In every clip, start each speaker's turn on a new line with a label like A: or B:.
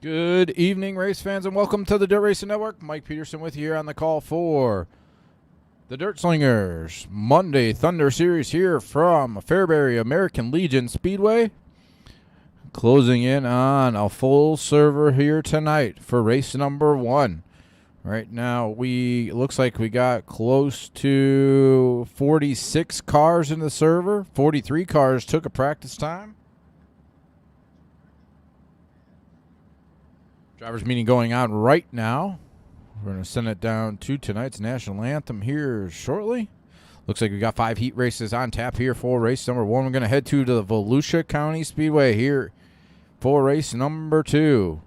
A: Good evening, race fans, and welcome to the Dirt Racing Network. Mike Peterson with you here on the call for the Dirt Slingers Monday Thunder Series here from Fairbury American Legion Speedway. Closing in on a full server here tonight for race number 1. Right now, looks like we got close to 46 cars in the server. 43 cars took a practice time. Drivers meeting going on right now. We're going to send it down to tonight's national anthem here shortly. Looks like we got 5 heat races on tap here for race number 1. We're going to head to the Volusia County Speedway here for race number 2.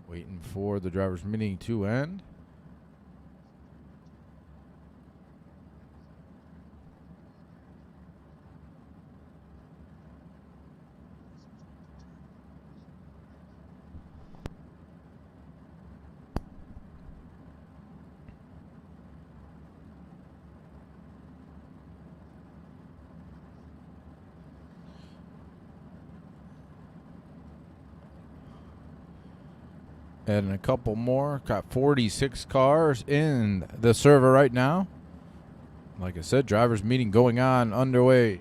A: Waiting for the drivers meeting to end. And a couple more. Got 46 cars in the server right now. Like I said, drivers meeting going on underway.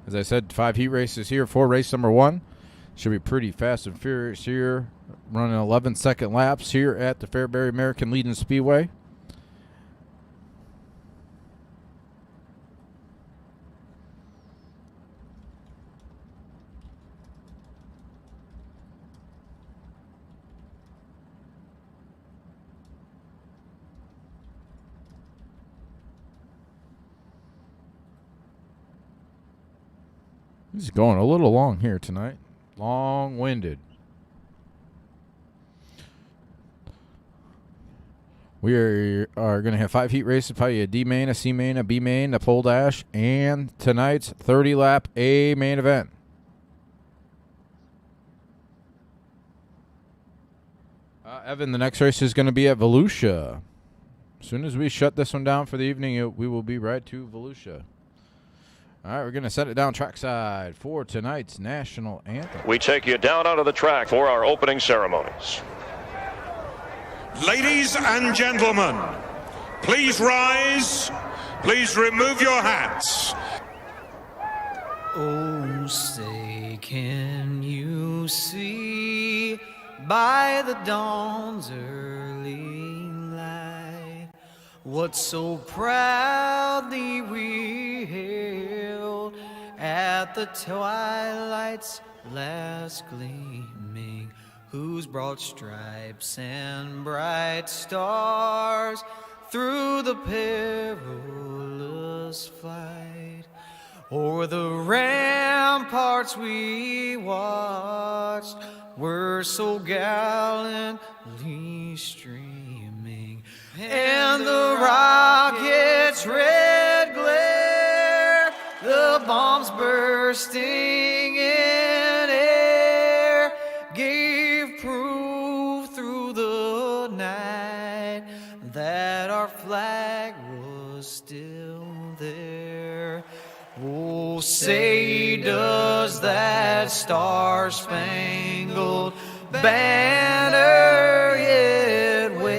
A: As I said, 5 heat races here for race number 1. Should be pretty fast and furious here. Running 11-second laps here at the Fairbury American Legion Speedway. This is going a little long here tonight. Long-winded. We are going to have 5 heat races, probably a D main, a C main, a B main, a pole dash, and tonight's 30-lap A main event. Evan, the next race is going to be at Volusia. As soon as we shut this one down for the evening, we will be right to Volusia. All right, we're going to set it down trackside for tonight's national anthem.
B: We take you down onto the track for our opening ceremonies.
C: Ladies and gentlemen, please rise. Please remove your hats.
D: Oh, say, can you see by the dawn's early light what so proudly we hailed at the twilight's last gleaming, whose broad stripes and bright stars through the perilous flight o'er the ramparts we watched were so gallantly streaming, and the rocket's red glare, the bombs bursting in air, gave proof through the night that our flag was still there. Oh, say, does that star-spangled banner yet wave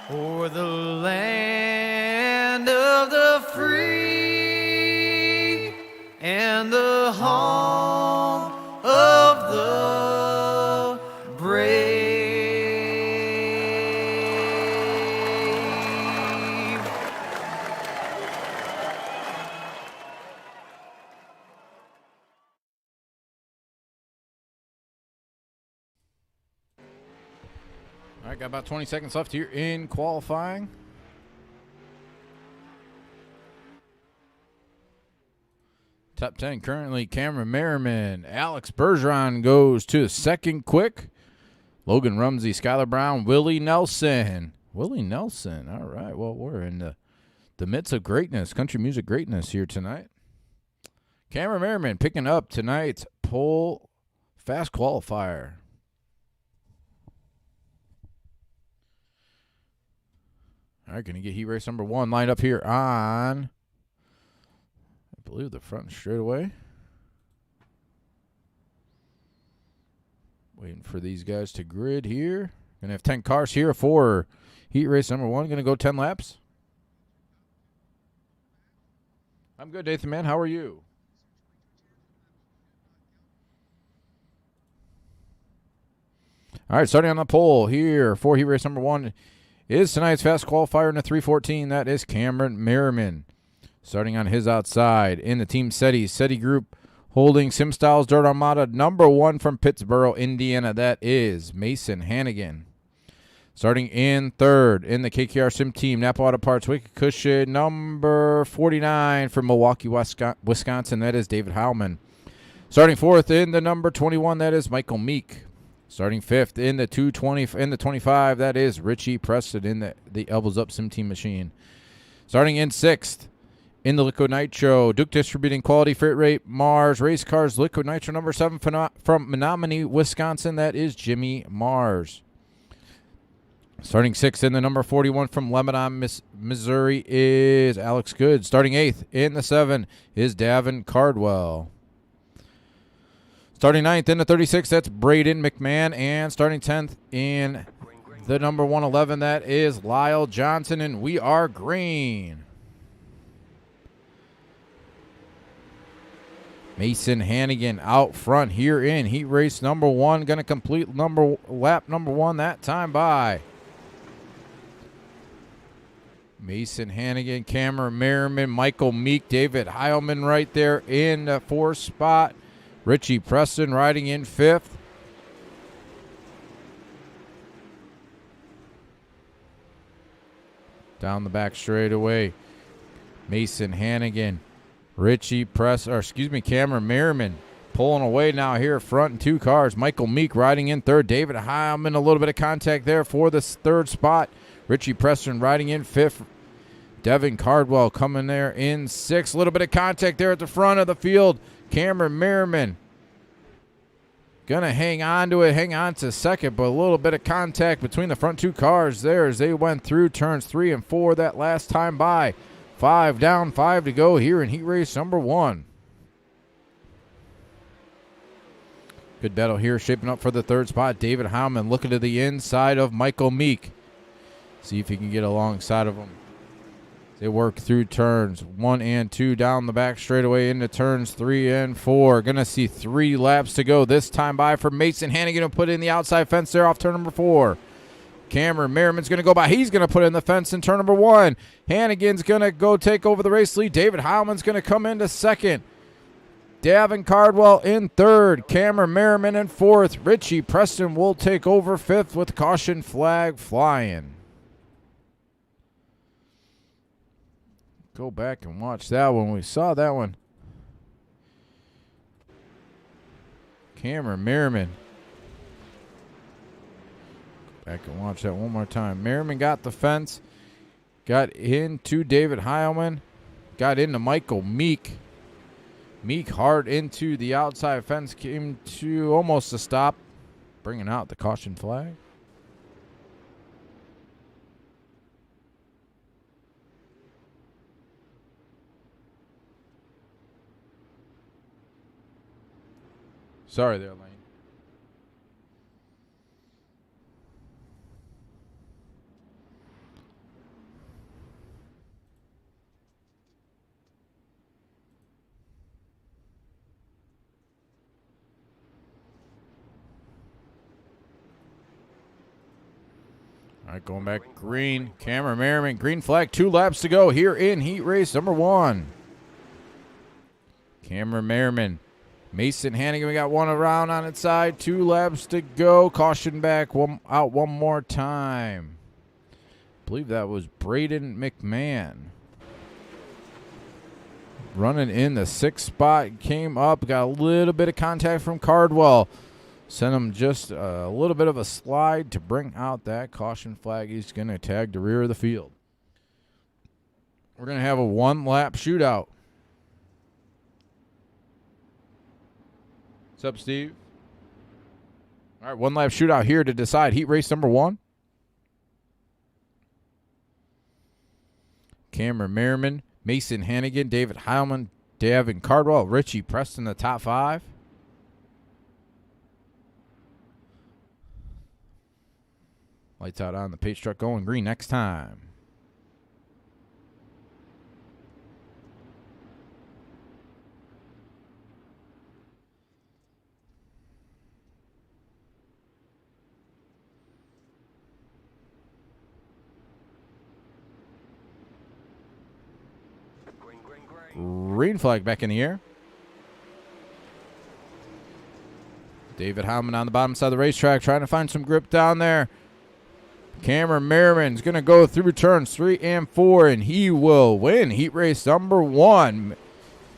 D: o'er the land of the free and the home of the brave?
A: All right, got about 20 seconds left here in qualifying. Top 10 currently Cameron Merriman. Alex Bergeron goes to second quick. Logan Rumsey, Skylar Brown, Willie Nelson. Willie Nelson. All right. Well, we're in the midst of greatness, country music greatness here tonight. Cameron Merriman picking up tonight's pole fast qualifier. All right, going to get heat race number 1 lined up here on, I believe, the front straightaway. Waiting for these guys to grid here. Going to have 10 cars here for heat race number 1. Going to go 10 laps. I'm good, Nathan, man. How are you? All right, starting on the pole here for heat race number 1 is tonight's fast qualifier in the 314. That is Cameron Merriman. Starting on his outside in the Team SETI group, holding Sim Styles Dirt Armada number 1 from Pittsboro, Indiana. That is Mason Hannigan. Starting in third in the KKR Sim Team, Napa Auto Parts, Wicked Cushion, number 49 from Milwaukee, Wisconsin. That is David Heilman. Starting fourth in the number 21, that is Michael Meek. Starting fifth in the 25, that is Richie Preston in the Elbows Up Sim Team machine. Starting in sixth in the Liquid Nitro, Duke Distributing Quality Freight Rate Mars Race Cars Liquid Nitro number 7 from Menominee, Wisconsin. That is Jimmy Mars. Starting sixth in the number 41 from Lebanon, Missouri is Alex Good. Starting eighth in the 7 is Davin Cardwell. Starting ninth in the 36, that's Braden McMahon. And starting 10th in the number 111, that is Lyle Johnson. And we are green. Mason Hannigan out front here in heat race number 1. Going to complete lap number 1 that time by Mason Hannigan, Cameron Merriman, Michael Meek, David Heilman right there in the 4th spot. Richie Preston riding in 5th. Down the back straightaway, Mason Hannigan, Cameron Merriman pulling away now here front in 2 cars. Michael Meek riding in 3rd. David Heilman, a little bit of contact there for the 3rd spot. Richie Preston riding in 5th. Devin Cardwell coming there in 6th. A little bit of contact there at the front of the field. Cameron Merriman going to hang on to 2nd, but a little bit of contact between the front 2 cars there as they went through turns 3 and 4 that last time by. 5 down, 5 to go here in heat race number 1. Good battle here shaping up for the 3rd spot. David Heilman looking to the inside of Michael Meek. See if he can get alongside of him. They work through turns 1 and 2 down the back straightaway into turns 3 and 4. Going to see 3 laps to go this time by for Mason Hannigan to put in the outside fence there off turn number 4. Cameron Merriman's going to go by. He's going to put in the fence in turn number 1. Hannigan's going to go take over the race lead. David Heilman's going to come into 2nd. Davin Cardwell in 3rd. Cameron Merriman in 4th. Richie Preston will take over 5th with caution flag flying. Go back and watch that one. We saw that one. Cameron Merriman. Back and watch that one more time. Merriman got the fence. Got into David Heilman. Got into Michael Meek. Meek hard into the outside fence. Came to almost a stop. Bringing out the caution flag. Sorry there, Lane. All right, going back green. Cameron Merriman, green flag, 2 laps to go here in heat race number 1. Cameron Merriman. Mason Hannigan, we got 1 around on its side. 2 laps to go. Caution back out one more time. I believe that was Braden McMahon. Running in the 6th spot. Came up. Got a little bit of contact from Cardwell. Sent him just a little bit of a slide to bring out that caution flag. He's going to tag the rear of the field. We're going to have a one-lap shootout. What's up, Steve? All right, one-lap shootout here to decide heat race number 1. Cameron Merriman, Mason Hannigan, David Heilman, Davin Cardwell, Richie Preston, the top 5. Lights out on the pace truck going green next time. Green flag back in the air. David Heilman on the bottom side of the racetrack trying to find some grip down there. Cameron Merriman's going to go through turns 3 and 4, and he will win heat race number 1.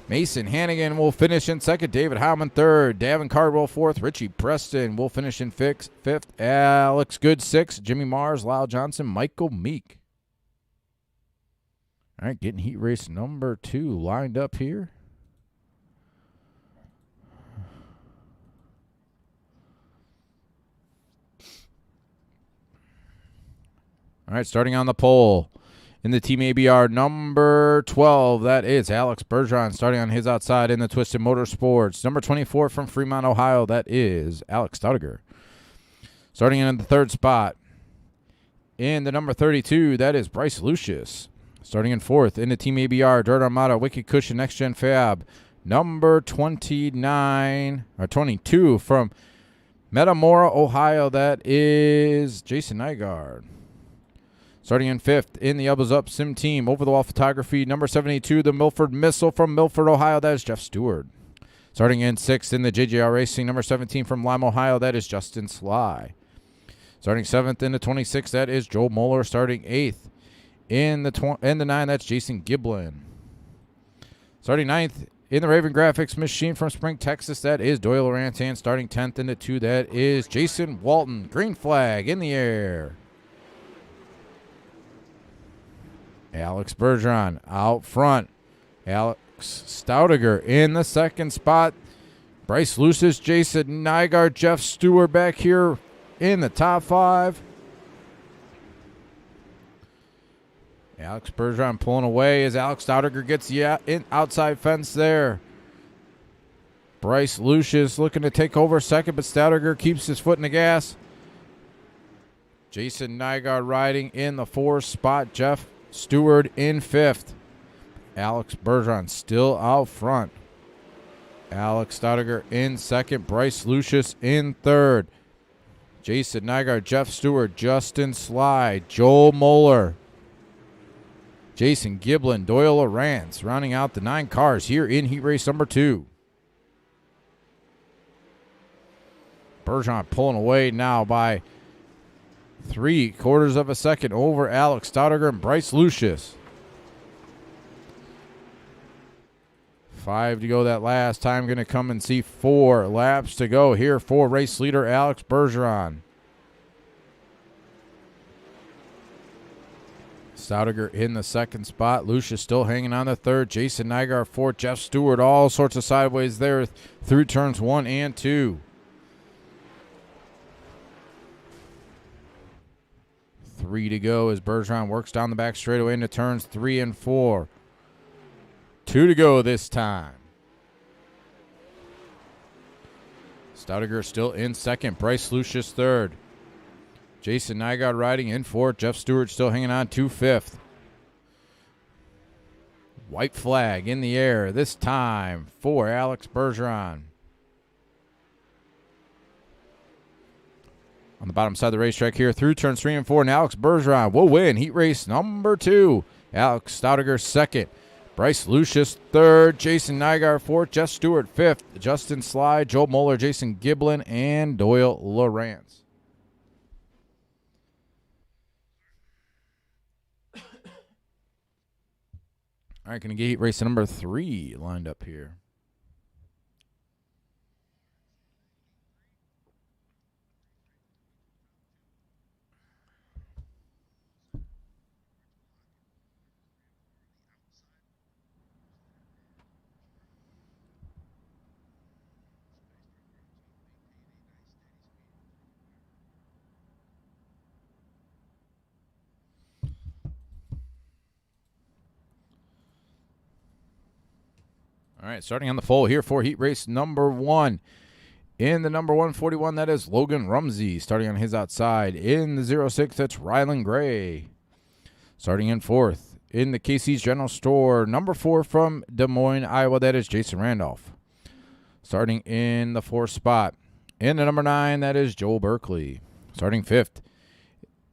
A: Mason Hannigan will finish in second. David Heilman third. Davin Cardwell fourth. Richie Preston will finish in fifth. Alex Good sixth. Jimmy Mars, Lyle Johnson, Michael Meek. All right, getting heat race number 2 lined up here. All right, starting on the pole in the Team ABR number 12, that is Alex Bergeron starting on his outside in the Twisted Motorsports. Number 24 from Fremont, Ohio, that is Alex Stautiger. Starting in the third spot in the number 32, that is Bryce Lucius. Starting in fourth in the Team ABR Dirt Armada Wicked Cushion Next Gen Fab, number 22 from Metamora, Ohio, that is Jason Nygaard. Starting in fifth in the Elbows Up Sim Team Over the Wall Photography, number 72, the Milford Missile from Milford, Ohio, that is Jeff Stewart. Starting in sixth in the JJR Racing, number 17 from Lime, Ohio, that is Justin Sly. Starting seventh in the 26th, that is Joel Moeller. Starting eighth in the 9, that's Jason Giblin. Starting ninth in the Raven Graphics Machine from Spring, Texas, that is Doyle Rantan. Starting 10th in the 2, that is Jason Walton. Green flag in the air. Alex Bergeron out front. Alex Stautiger in the second spot. Bryce Lucius, Jason Nygaard, Jeff Stewart back here in the top 5. Alex Bergeron pulling away as Alex Stautiger gets the outside fence there. Bryce Lucius looking to take over second, but Stautiger keeps his foot in the gas. Jason Nygaard riding in the 4th spot. Jeff Stewart in 5th. Alex Bergeron still out front. Alex Stautiger in 2nd. Bryce Lucius in 3rd. Jason Nygaard, Jeff Stewart, Justin Sly, Joel Moeller, Jason Giblin, Doyle Arantz, rounding out the 9 cars here in heat race number 2. Bergeron pulling away now by 3/4 of a second over Alex Stautiger and Bryce Lucius. 5 to go that last time. Going to come and see 4 laps to go here for race leader Alex Bergeron. Stautiger in the 2nd spot. Lucius still hanging on the 3rd. Jason Nygaard 4th. Jeff Stewart all sorts of sideways there through turns 1 and 2. 3 to go as Bergeron works down the back straightaway into turns 3 and 4. 2 to go this time. Stautiger still in 2nd. Bryce Lucius 3rd. Jason Nygaard riding in 4th. Jeff Stewart still hanging on to 5th. White flag in the air this time for Alex Bergeron. On the bottom side of the racetrack here through turns 3 and 4, and Alex Bergeron will win heat race number 2. Alex Stautiger 2nd. Bryce Lucius 3rd. Jason Nygaard 4th. Jeff Stewart 5th. Justin Sly, Joel Moeller, Jason Giblin, and Doyle Lawrence. All right, going to get heat race number 3 lined up here. All right, starting on the full here for heat race number 1. In the number 141, that is Logan Rumsey. Starting on his outside. In the 06, that's Rylan Gray. Starting in 4th. In the Casey's General Store, number 4 from Des Moines, Iowa, that is Jason Randolph. Starting in the 4th spot. In the number 9, that is Joel Berkeley. Starting 5th.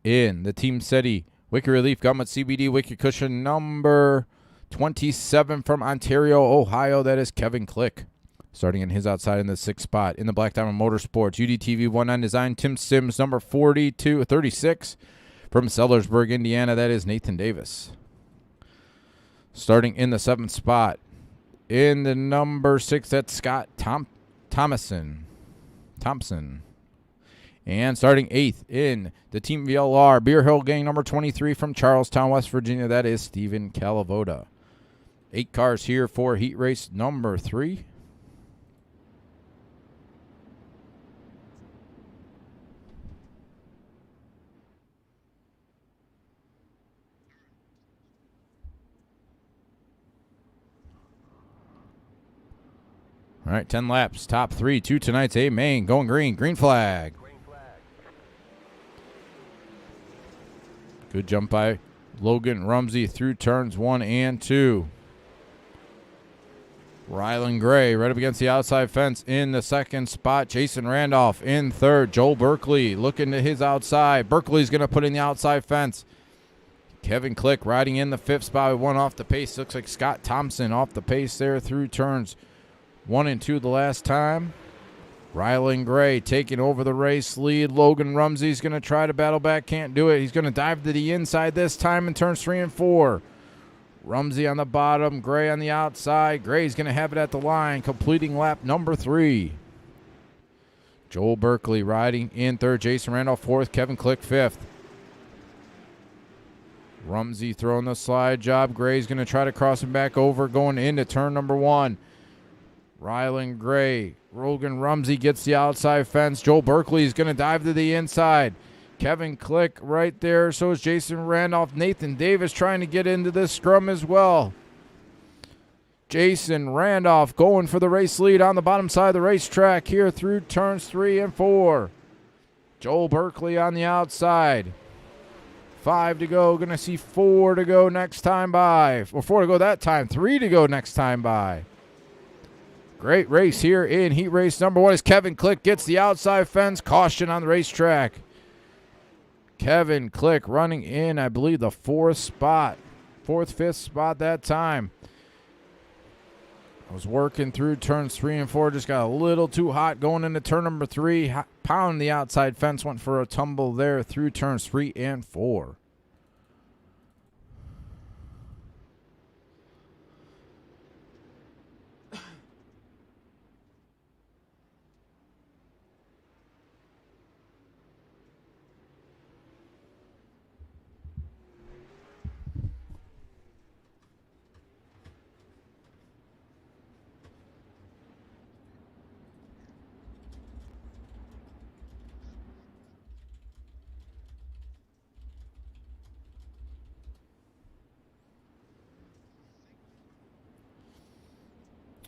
A: In the Team SETI Wicked Relief Gummet CBD Wicked Cushion, number 27 from Ontario, Ohio, that is Kevin Click. Starting in his outside in the 6th spot. In the Black Diamond Motorsports, UDTV 19 Design, Tim Sims, number 36 from Sellersburg, Indiana, that is Nathan Davis. Starting in the 7th spot. In the number 6, that's Scott Thompson. And starting 8th in the Team VLR Beer Hill Gang, number 23 from Charlestown, West Virginia, that is Stephen Calavoda. 8 cars here for heat race number 3. All right, 10 laps, top 3 to tonight's A main. Going green, green flag. Good jump by Logan Rumsey through turns 1 and 2. Rylan Gray right up against the outside fence in the 2nd spot. Jason Randolph in 3rd. Joel Berkeley looking to his outside. Berkeley's going to put in the outside fence. Kevin Click riding in the 5th spot. 1 off the pace. Looks like Scott Thompson off the pace there through turns 1 and 2 the last time. Rylan Gray taking over the race lead. Logan Rumsey's going to try to battle back. Can't do it. He's going to dive to the inside this time in turns 3 and 4. Rumsey on the bottom. Gray on the outside. Gray's going to have it at the line, completing lap number 3. Joel Berkeley riding in 3rd. Jason Randolph 4th. Kevin Click 5th. Rumsey throwing the slide job. Gray's going to try to cross him back over going into turn number 1. Rylan Gray. Logan Rumsey gets the outside fence. Joel Berkeley is going to dive to the inside. Kevin Click right there. So is Jason Randolph. Nathan Davis trying to get into this scrum as well. Jason Randolph going for the race lead on the bottom side of the racetrack here through turns 3 and 4. Joel Berkeley on the outside. 5 to go. Going to see 4 to go next time by. Or 4 to go that time. 3 to go next time by. Great race here in heat race number 1 as Kevin Click gets the outside fence. Caution on the racetrack. Kevin Click running in, I believe, the 4th spot. 4th, 5th spot that time. I was working through turns 3 and 4. Just got a little too hot going into turn number 3. Pound the outside fence. Went for a tumble there through turns 3 and 4.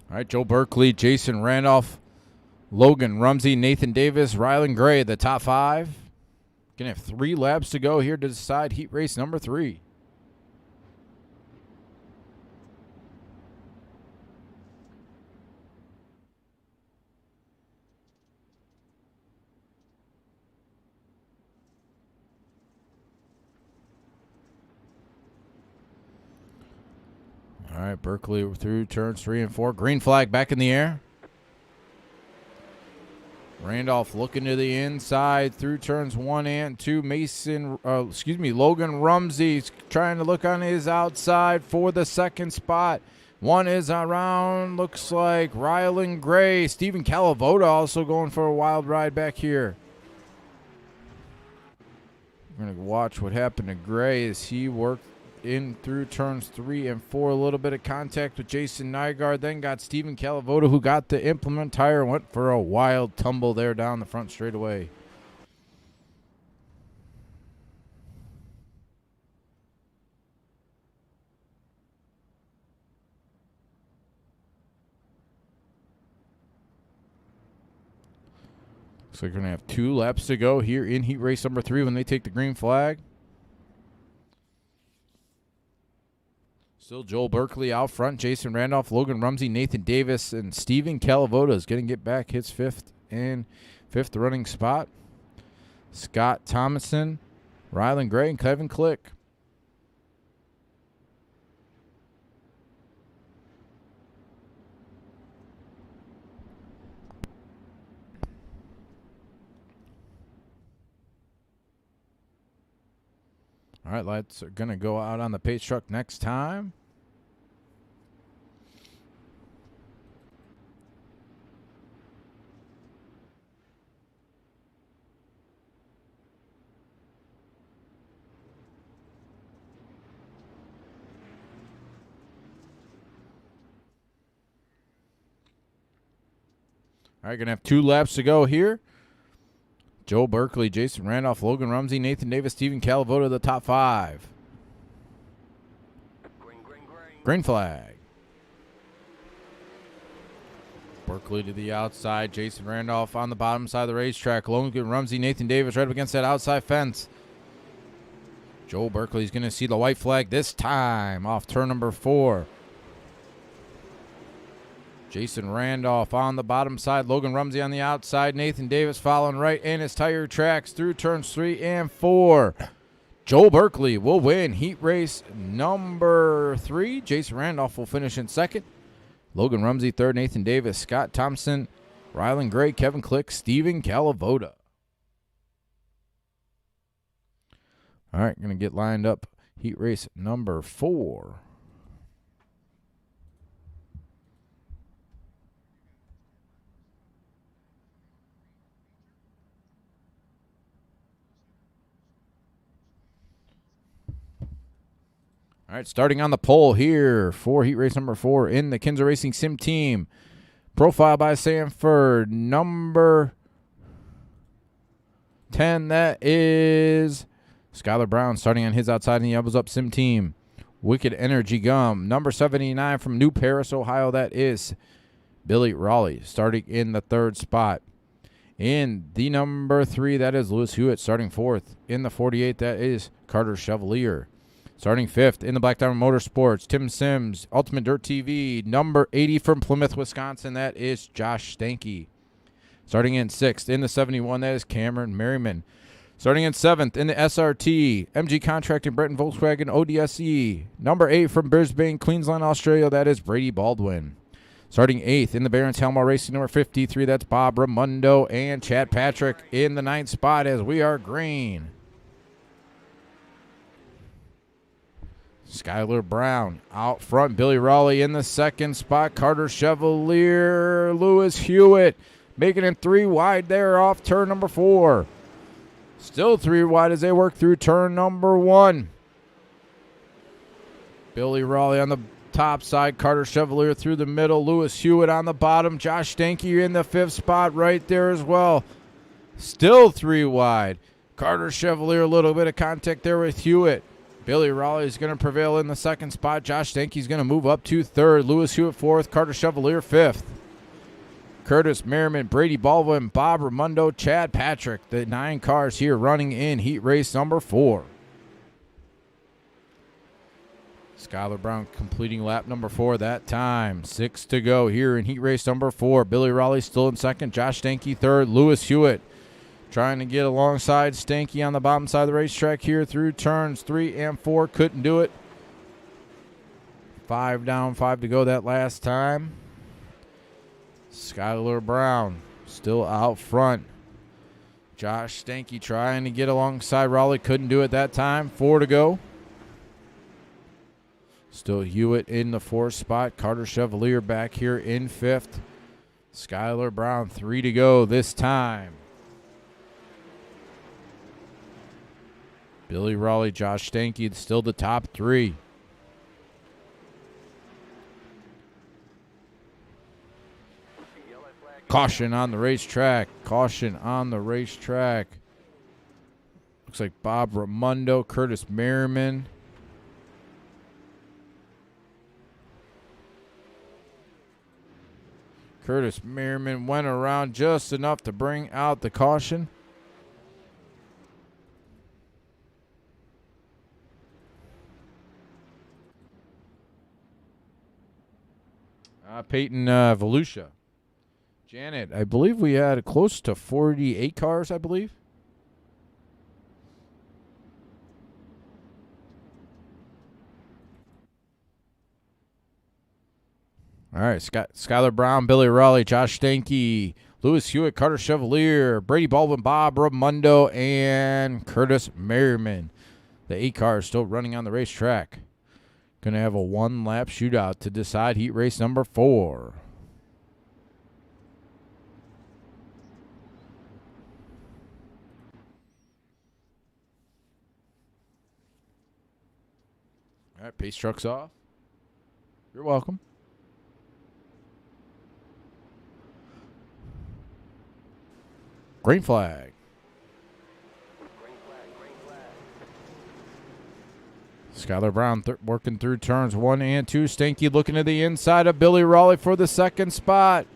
A: All right, Joe Berkeley, Jason Randolph, Logan Rumsey, Nathan Davis, Rylan Gray, the top 5. Going to have 3 laps to go here to decide heat race number 3. All right, Berkeley through turns 3 and 4. Green flag back in the air. Randolph looking to the inside through turns 1 and 2. Logan Rumsey trying to look on his outside for the 2nd spot. 1 is around, looks like Rylan Gray. Stephen Calavoda also going for a wild ride back here. We're going to watch what happened to Gray as he worked in through turns 3 and 4. A little bit of contact with Jason Nygaard. Then got Stephen Calavoda, who got the implement tire, went for a wild tumble there down the front straightaway. Looks like we're going to have 2 laps to go here in heat race number 3 when they take the green flag. Still Joel Berkeley out front. Jason Randolph, Logan Rumsey, Nathan Davis, and Steven Calavoda is going to get back his 5th running spot. Scott Thomason, Rylan Gray, and Kevin Click. All right, lights are going to go out on the pace truck next time. All right, going to have 2 laps to go here. Joe Berkeley, Jason Randolph, Logan Rumsey, Nathan Davis, Steven Calavoda, the top 5. Green flag. Berkeley to the outside. Jason Randolph on the bottom side of the racetrack. Logan Rumsey, Nathan Davis right up against that outside fence. Joel Berkeley's going to see the white flag this time off turn number 4. Jason Randolph on the bottom side. Logan Rumsey on the outside. Nathan Davis following right in his tire tracks through turns 3 and 4. Joel Berkeley will win heat race number 3. Jason Randolph will finish in 2nd. Logan Rumsey 3rd. Nathan Davis, Scott Thompson, Rylan Gray, Kevin Click, Steven Calavoda. All right, going to get lined up heat race number 4. All right, starting on the pole here for heat race number 4 in the Kinzer Racing Sim Team. Profile by Sanford, number 10, that is Skylar Brown starting on his outside in the Elbows Up Sim Team. Wicked Energy Gum, number 79 from New Paris, Ohio, that is Billy Raleigh starting in the 3rd spot. In the number 3, that is Lewis Hewitt starting 4th. In the 48, that is Carter Chevalier. Starting 5th in the Black Diamond Motorsports, Tim Sims, Ultimate Dirt TV, number 80 from Plymouth, Wisconsin, that is Josh Stanky. Starting in 6th in the 71, that is Cameron Merriman. Starting in 7th in the SRT, MG Contracting, Breton Volkswagen ODSE, number 8 from Brisbane, Queensland, Australia, that is Brady Baldwin. Starting 8th in the Barron's Helmar Racing, number 53, that's Bob Ramundo and Chad Patrick in the 9th spot as we are green. Skylar Brown out front. Billy Raleigh in the 2nd spot. Carter Chevalier. Lewis Hewitt making it 3 wide there off turn number 4. Still 3 wide as they work through turn number 1. Billy Raleigh on the top side. Carter Chevalier through the middle. Lewis Hewitt on the bottom. Josh Stanky in the 5th spot right there as well. Still 3 wide. Carter Chevalier, a little bit of contact there with Hewitt. Billy Raleigh is going to prevail in the 2nd spot. Josh Stanky is going to move up to 3rd. Lewis Hewitt 4th. Carter Chevalier 5th. Curtis Merriman, Brady Baldwin, Bob Ramundo, Chad Patrick. The 9 cars here running in heat race number 4. Skylar Brown completing lap number 4 that time. 6 to go here in heat race number 4. Billy Raleigh still in 2nd. Josh Stanky 3rd. Lewis Hewitt trying to get alongside Stanky on the bottom side of the racetrack here through turns 3 and 4. Couldn't do it. 5 down, 5 to go that last time. Skylar Brown still out front. Josh Stanky trying to get alongside Raleigh. Couldn't do it that time. 4 to go. Still Hewitt in the 4th spot. Carter Chevalier back here in 5th. Skylar Brown 3 to go this time. Billy Raleigh, Josh Stanky, still the top 3. Caution on the racetrack. Caution on the racetrack. Looks like Bob Ramundo, Curtis Merriman. Curtis Merriman went around just enough to bring out the caution. Peyton Volusia. Janet, I believe we had close to 48 cars, I believe. All right, Skylar Brown, Billy Raleigh, Josh Stanky, Lewis Hewitt, Carter Chevalier, Brady Baldwin, Bob Ramundo, and Curtis Merriman. The 8 cars still running on the racetrack. Going to have a one-lap shootout to decide heat race number 4. All right, pace truck's off. You're welcome. Green flag. Skylar Brown working through turns 1 and 2. Stanky looking to the inside of Billy Raleigh for the second spot.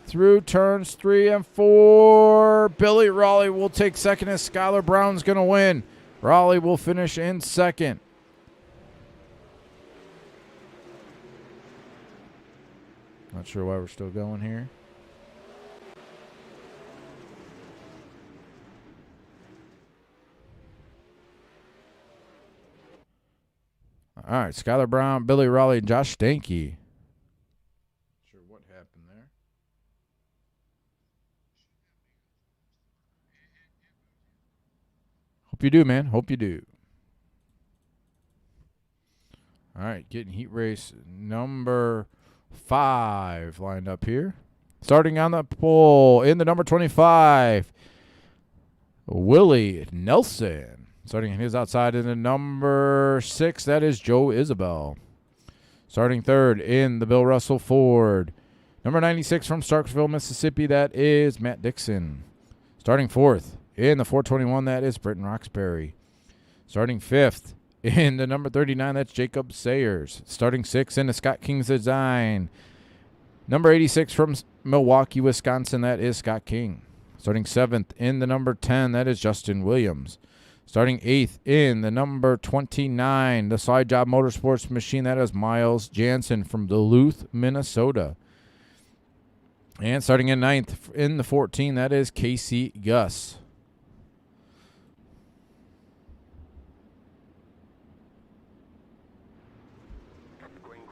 A: Through turns 3 and 4. Billy Raleigh will take second as Skylar Brown's going to win. Raleigh will finish in second. Not sure why we're still going here. All right, Skylar Brown, Billy Raleigh, and Josh Stanky. Not sure what happened there. Hope you do, man. Hope you do. All right, getting heat race number 5 lined up here. Starting on the pole in the number 25, Willie Nelson. Starting his outside in the number 6, that is Joe Isabel. Starting third in the Bill Russell Ford. Number 96 from Starksville, Mississippi, that is Matt Dixon. Starting fourth in the 421, that is Britton Roxbury. Starting fifth in the number 39, that's Jacob Sayers. Starting sixth in the Scott King's Design. Number 86 from Milwaukee, Wisconsin, that is Scott King. Starting seventh in the number 10, that is Justin Williams. Starting 8th in the number 29, the Slide Job Motorsports machine, that is Miles Jansen from Duluth, Minnesota. And starting in 9th in the 14, that is Casey Gus.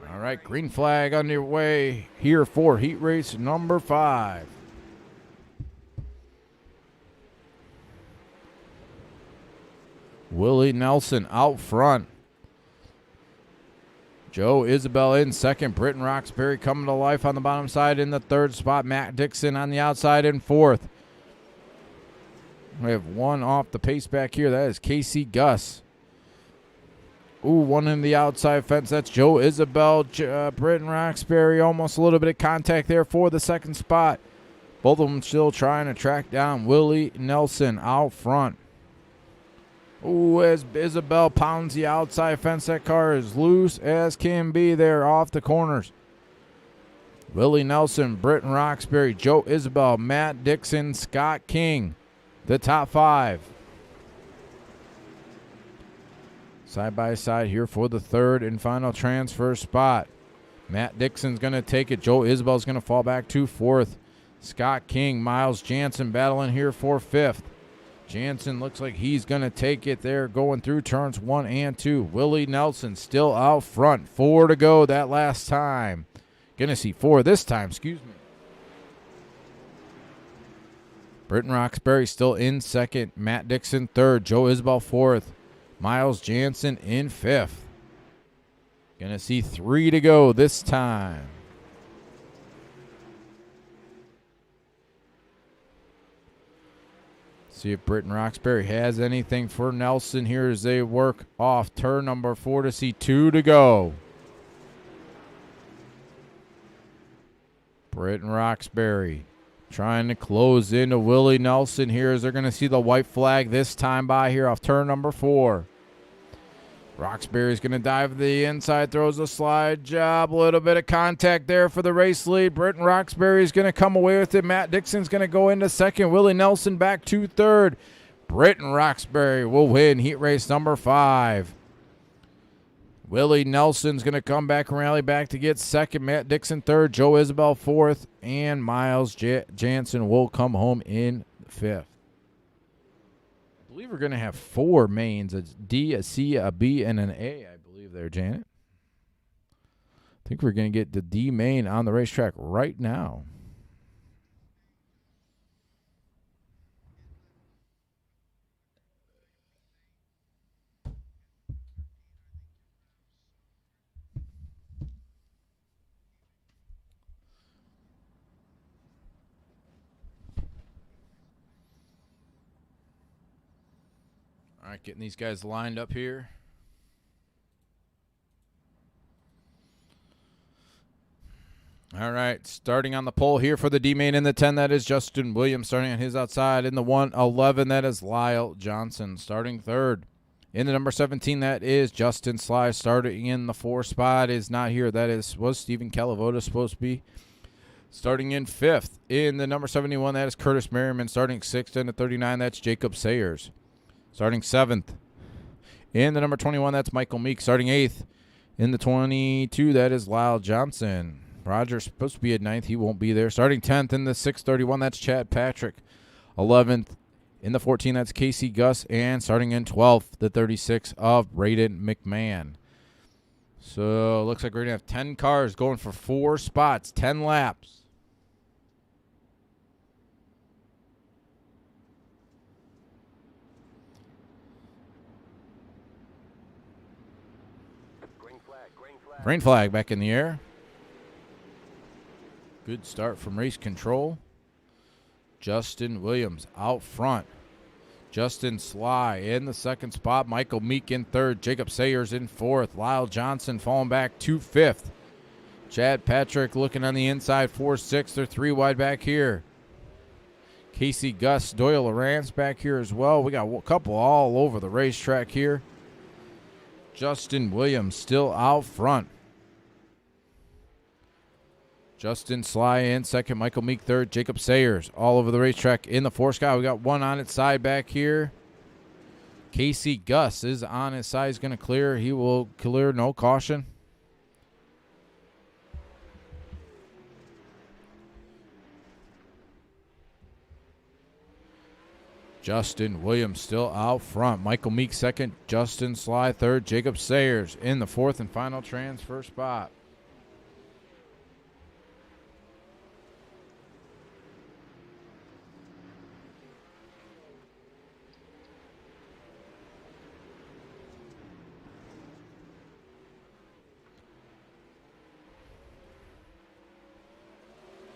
A: All right, green flag underway here for heat race number 5. Willie Nelson out front. Joe Isabel in second. Britton Roxbury coming to life on the bottom side in the third spot. Matt Dixon on the outside in fourth. We have one off the pace back here. That is Casey Gus. Ooh, one in the outside fence. That's Joe Isabel. Britton Roxbury almost a little bit of contact there for the second spot. Both of them still trying to track down Willie Nelson out front. Ooh, as Isabel pounds the outside fence, that car is loose as can be there off the corners. Willie Nelson, Britton Roxbury, Joe Isabel, Matt Dixon, Scott King, the top 5. Side by side here for the third and final transfer spot. Matt Dixon's going to take it. Joe Isabel's going to fall back to fourth. Scott King, Miles Jansen battling here for fifth. Jansen looks like he's going to take it there going through turns 1 and 2. Willie Nelson still out front. 4 to go that last time. Going to see 4 this time, excuse me. Britton Roxbury still in second. Matt Dixon third. Joe Isabel fourth. Miles Jansen in fifth. Going to see 3 to go this time. See if Britton Roxbury has anything for Nelson here as they work off turn number 4 to see 2 to go. Britton Roxbury trying to close into Willie Nelson here as they're going to see the white flag this time by here off turn number 4. Roxbury's going to dive to the inside, throws a slide job. A little bit of contact there for the race lead. Britton Roxbury's going to come away with it. Matt Dixon's going to go into second. Willie Nelson back to third. Britton Roxbury will win heat race number 5. Willie Nelson's going to come back and rally back to get second. Matt Dixon third. Joe Isabel fourth. And Miles Jansen will come home in fifth. I believe we're going to have 4 mains, a D, a C, a B, and an A, I believe there, Janet. I think we're going to get the D main on the racetrack right now. All right, getting these guys lined up here. All right, starting on the pole here for the D main in the 10, that is Justin Williams. Starting on his outside in the 111, that is Lyle Johnson. Starting third in the number 17, that is Justin Sly. Starting in the 4 spot is not here. That was Stephen Calavoda supposed to be. Starting in 5th in the number 71, that is Curtis Merriman. Starting 6th in the 39, that's Jacob Sayers. Starting 7th in the number 21, that's Michael Meek. Starting 8th in the 22, that is Lyle Johnson. Roger's supposed to be at 9th. He won't be there. Starting 10th in the 631, that's Chad Patrick. 11th in the 14, that's Casey Gus. And starting in 12th, the 36 of Braden McMahon. So it looks like we're going to have 10 cars going for 4 spots, 10 laps. Green flag back in the air. Good start from race control. Justin Williams out front. Justin Sly in the 2nd spot. Michael Meek in 3rd. Jacob Sayers in 4th. Lyle Johnson falling back to 5th. Chad Patrick looking on the inside 4-6. They're 3 wide back here. Casey Gus, Doyle Lawrence back here as well. We got a couple all over the racetrack here. Justin Williams still out front. Justin Sly in 2nd, Michael Meek 3rd, Jacob Sayers all over the racetrack in the 4 sky. We got one on its side back here. Casey Gus is on his side. He's going to clear. He will clear, no caution. Justin Williams still out front. Michael Meek 2nd, Justin Sly 3rd, Jacob Sayers in the 4th and final transfer spot.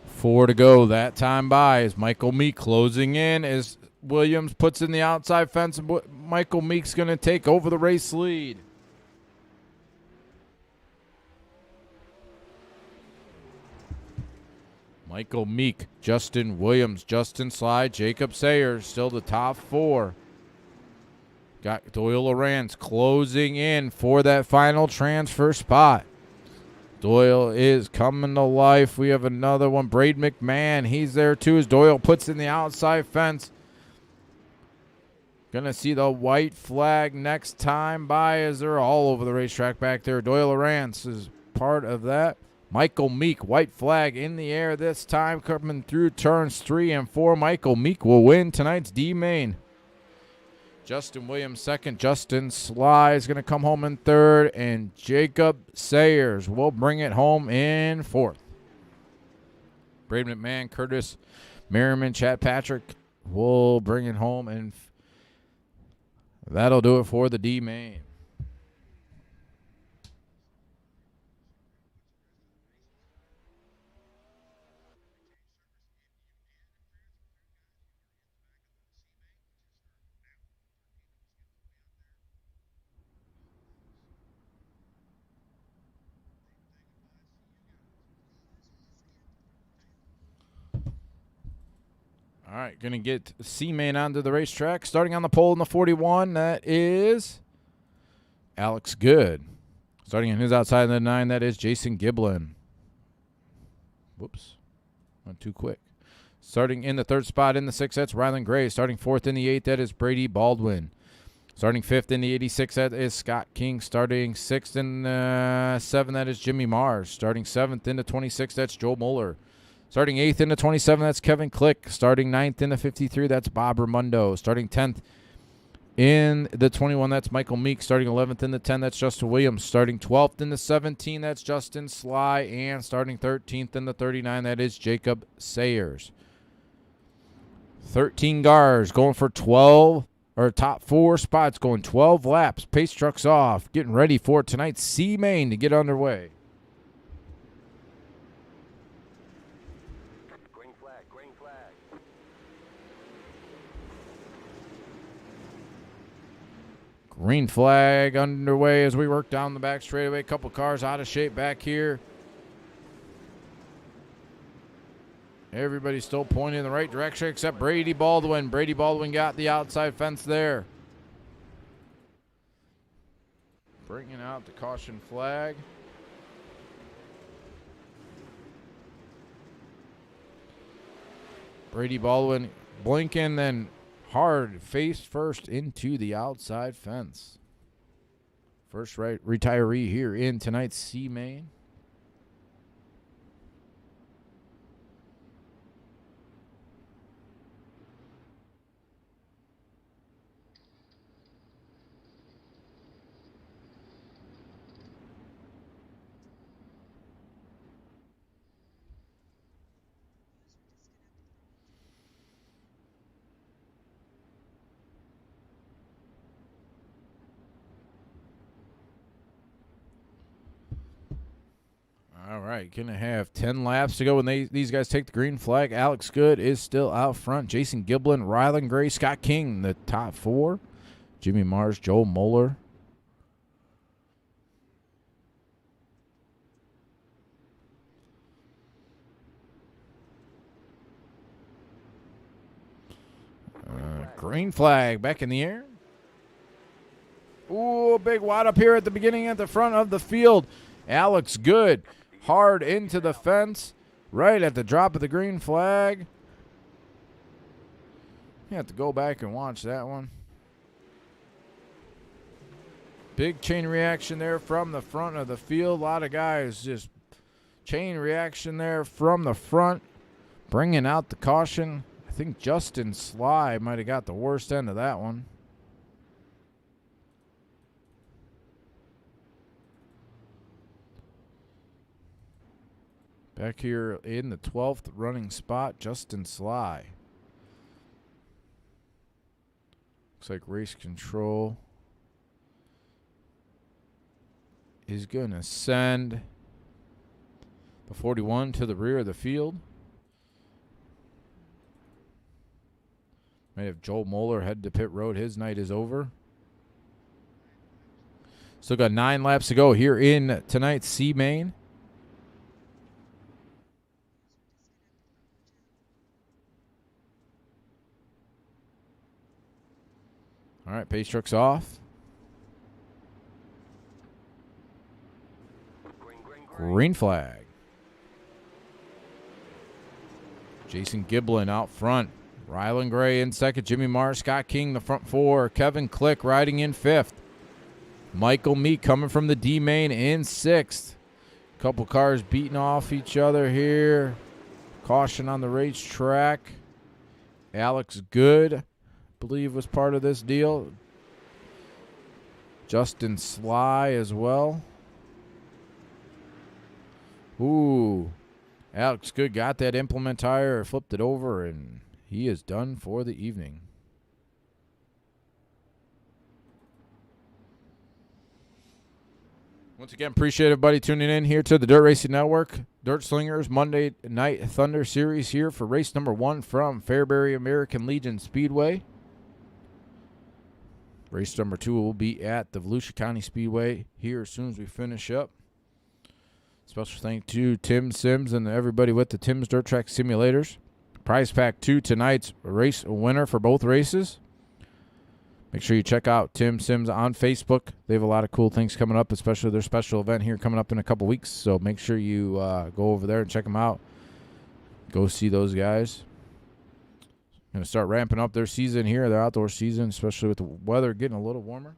A: Four to go. That time by is Michael Meek closing in as Williams puts in the outside fence. Michael Meek's going to take over the race lead. Michael Meek, Justin Williams, Justin Sly, Jacob Sayers, still the top 4. Got Doyle Lawrence closing in for that final transfer spot. Doyle is coming to life. We have another one. Braid McMahon, he's there too as Doyle puts in the outside fence. Gonna see the white flag next time by as they're all over the racetrack back there. Doyle Lawrence is part of that. Michael Meek, white flag in the air this time, coming through turns 3 and 4. Michael Meek will win tonight's D main. Justin Williams 2nd. Justin Sly is going to come home in 3rd. And Jacob Sayers will bring it home in 4th. Braden McMahon, Curtis Merriman, Chad Patrick will bring it home. And that'll do it for the D main. All right, going to get C-Main onto the racetrack. Starting on the pole in the 41, that is Alex Good. Starting in his outside of the 9, that is Jason Giblin. Whoops. Went too quick. Starting in the 3rd spot in the 6, that's Rylan Gray. Starting 4th in the 8, that is Brady Baldwin. Starting 5th in the 86, that is Scott King. Starting 6th in the 7, that is Jimmy Mars. Starting 7th in the 26, that's Joe Moeller. Starting 8th in the 27, that's Kevin Click. Starting 9th in the 53, that's Bob Ramundo. Starting 10th in the 21, that's Michael Meek. Starting 11th in the 10, that's Justin Williams. Starting 12th in the 17, that's Justin Sly. And starting 13th in the 39, that is Jacob Sayers. 13 cars going for 12, or top 4 spots, going 12 laps. Pace trucks off, getting ready for tonight's C-Main to get underway.
B: Green flag, green flag.
A: Green flag underway as we work down the back straightaway. A couple cars out of shape back here. Everybody's still pointing in the right direction except Brady Baldwin. Brady Baldwin got the outside fence there. Bringing out the caution flag. Brady Baldwin blinking, then hard face first into the outside fence. First right retiree here in tonight's C-Main. All right, going to have 10 laps to go when these guys take the green flag. Alex Good is still out front. Jason Giblin, Rylan Gray, Scott King, the top 4. Jimmy Mars, Joe Moeller. Green flag back in the air. Ooh, big wad up here at the beginning at the front of the field. Alex Good hard into the fence right at the drop of the green flag. You have to go back and watch that one. Big chain reaction there from the front of the field. A lot of guys just chain reaction there from the front, bringing out the caution. I think Justin Sly might have got the worst end of that one. Back here in the 12th running spot, Justin Sly. Looks like race control is going to send the 41 to the rear of the field. May have Joel Moeller head to pit road. His night is over. Still got 9 laps to go here in tonight's C-Main. All right, pace truck's off. Green flag. Jason Giblin out front. Rylan Gray in second. Jimmy Mars, Scott King, the front 4. Kevin Click riding in 5th. Michael Meek coming from the D-Main in 6th. Couple cars beating off each other here. Caution on the racetrack. Alex Good, believe, was part of this deal. Justin Sly as well. Ooh. Alex Good got that implement tire, flipped it over, and he is done for the evening. Once again, appreciate everybody tuning in here to the Dirt Racing Network. Dirt Slingers Monday Night Thunder Series here for race number 1 from Fairbury American Legion Speedway. Race number 2 will be at the Volusia County Speedway here as soon as we finish up. Special thank to Tim Sims and everybody with the Tim's Dirt Track Simulators. Prize Pack 2, tonight's race winner for both races. Make sure you check out Tim Sims on Facebook. They have a lot of cool things coming up, especially their special event here coming up in a couple weeks. So make sure you go over there and check them out. Go see those guys. Going to start ramping up their season here, their outdoor season, especially with the weather getting a little warmer.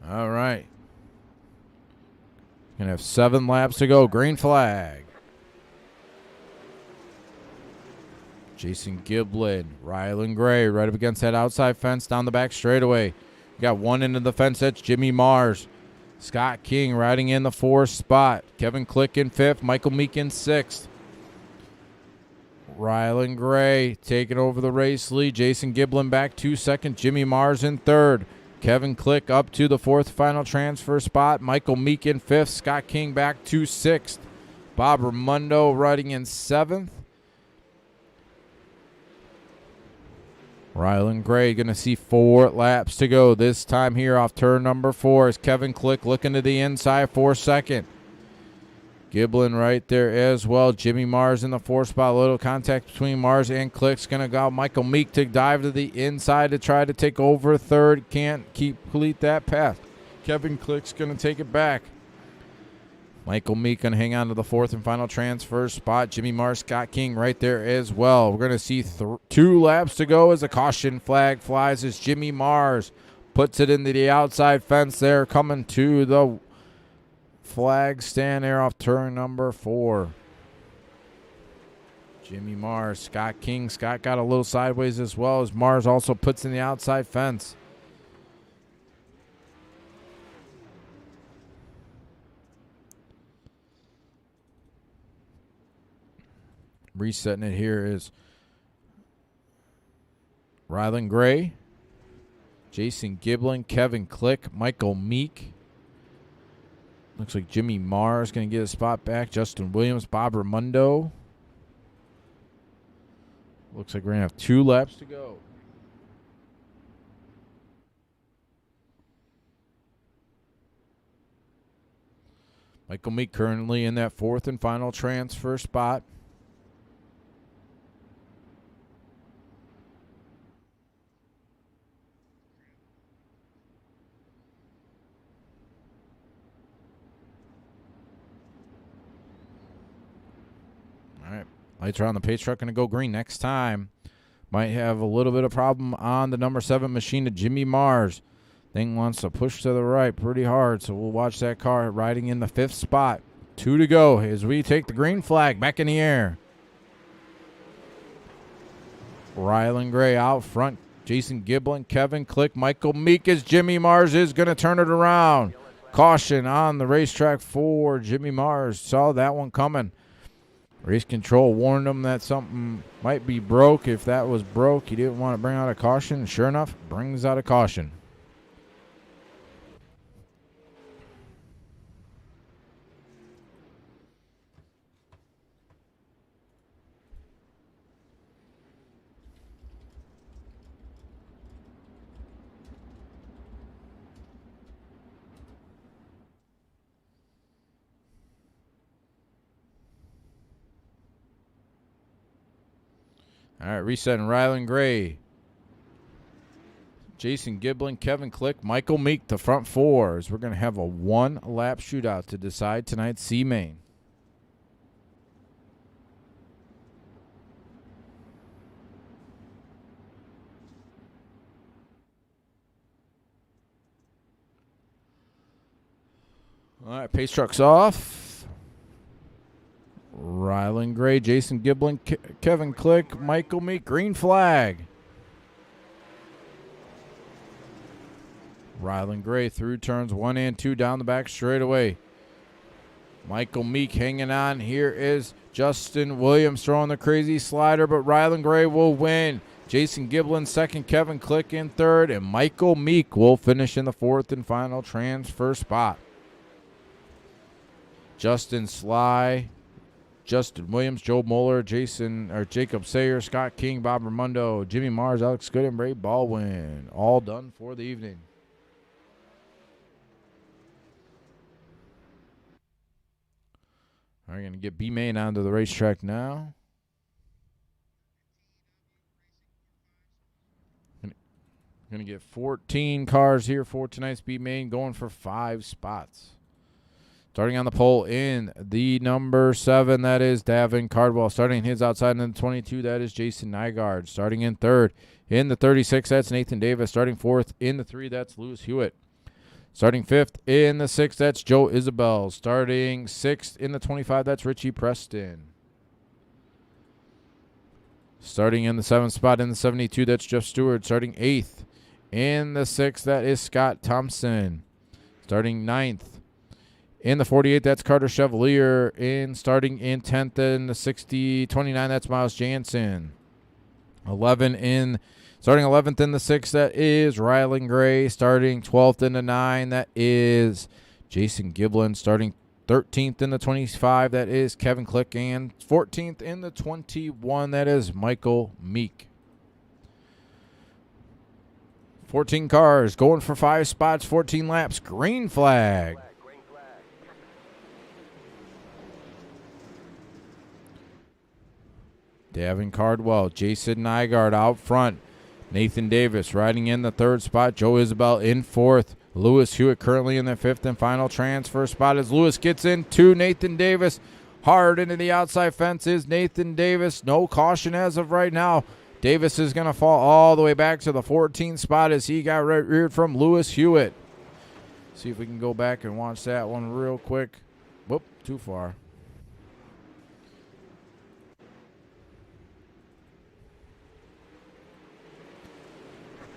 A: All right. Going to have 7 laps to go. Green flag. Jason Giblin, Rylan Gray right up against that outside fence down the back straightaway. You got one into the fence. That's Jimmy Mars. Scott King riding in the 4th spot. Kevin Click in 5th. Michael Meek in 6th. Rylan Gray taking over the race lead. Jason Giblin back 2 seconds. Jimmy Mars in 3rd. Kevin Click up to the 4th final transfer spot. Michael Meek in 5th. Scott King back to 6th. Bob Raimondo riding in 7th. Rylan Gray going to see 4 laps to go. This time here off turn number 4 is Kevin Click looking to the inside for 2nd. Giblin right there as well. Jimmy Mars in the 4th spot. Little contact between Mars and Click's going to go. Michael Meek to dive to the inside to try to take over 3rd. Can't complete that pass. Kevin Click's going to take it back. Michael Meek going to hang on to the 4th and final transfer spot. Jimmy Mars, Scott King right there as well. We're going to see 2 laps to go as a caution flag flies as Jimmy Mars puts it into the outside fence there, coming to the flag stand there off turn number 4. Jimmy Mars, Scott King. Scott got a little sideways as well as Mars also puts in the outside fence. Resetting it here is Rylan Gray, Jason Giblin, Kevin Click, Michael Meek. Looks like Jimmy Mars going to get a spot back. Justin Williams, Bob Raimondo. Looks like we're going to have 2 laps to go. Michael Meek currently in that 4th and final transfer spot. All right, lights are on. The pace truck going to go green next time. Might have a little bit of problem on the number 7 machine to Jimmy Mars. Thing wants to push to the right pretty hard, so we'll watch that car riding in the 5th spot. 2 to go as we take the green flag back in the air. Rylan Gray out front. Jason Giblin, Kevin Click, Michael Meek as Jimmy Mars is going to turn it around. Caution on the racetrack for Jimmy Mars. Saw that one coming. Race control warned him that something might be broke. If that was broke, he didn't want to bring out a caution. Sure enough, brings out a caution. All right, resetting Rylan Gray. Jason Giblin, Kevin Click, Michael Meek, the front 4s. We're going to have a 1-lap shootout to decide tonight's C-Main. All right, pace truck's off. Rylan Gray, Jason Giblin, Kevin Click, Michael Meek, green flag. Rylan Gray through turns 1 and 2 down the back straightaway. Michael Meek hanging on. Here is Justin Williams throwing the crazy slider, but Rylan Gray will win. Jason Giblin 2nd, Kevin Click in 3rd, and Michael Meek will finish in the 4th and final transfer spot. Justin Sly, Justin Williams, Joe Moeller, Jacob Sayer, Scott King, Bob Raimondo, Jimmy Mars, Alex Good, and Ray Baldwin. All done for the evening. All right, going to get B-Main onto the racetrack now. Going to get 14 cars here for tonight's Speed Main, going for 5 spots. Starting on the pole in the number 7, that is Davin Cardwell. Starting his outside in the 22, that is Jason Nygaard. Starting in third in the 36, that's Nathan Davis. Starting fourth in the 3, that's Lewis Hewitt. Starting fifth in the 6, that's Joe Isabel. Starting sixth in the 25, that's Richie Preston. Starting in the 7th spot in the 72, that's Jeff Stewart. Starting 8th in the 6, that is Scott Thompson. Starting 9th in the 48, that's Carter Chevalier. Starting in 10th in the 29, that's Miles Jansen. Starting 11th in the 6, that is Rylan Gray. Starting 12th in the 9, that is Jason Giblin. Starting 13th in the 25, that is Kevin Click. And 14th in the 21, that is Michael Meek. 14 cars going for 5 spots, 14 laps. Green flag. Davin Cardwell, Jason Nygaard out front. Nathan Davis riding in the 3rd spot. Joe Isabel in 4th. Lewis Hewitt currently in the 5th and final transfer spot as Lewis gets into Nathan Davis. Hard into the outside fence is Nathan Davis. No caution as of right now. Davis is going to fall all the way back to the 14th spot as he got reared from Lewis Hewitt. See if we can go back and watch that one real quick. Whoop, too far.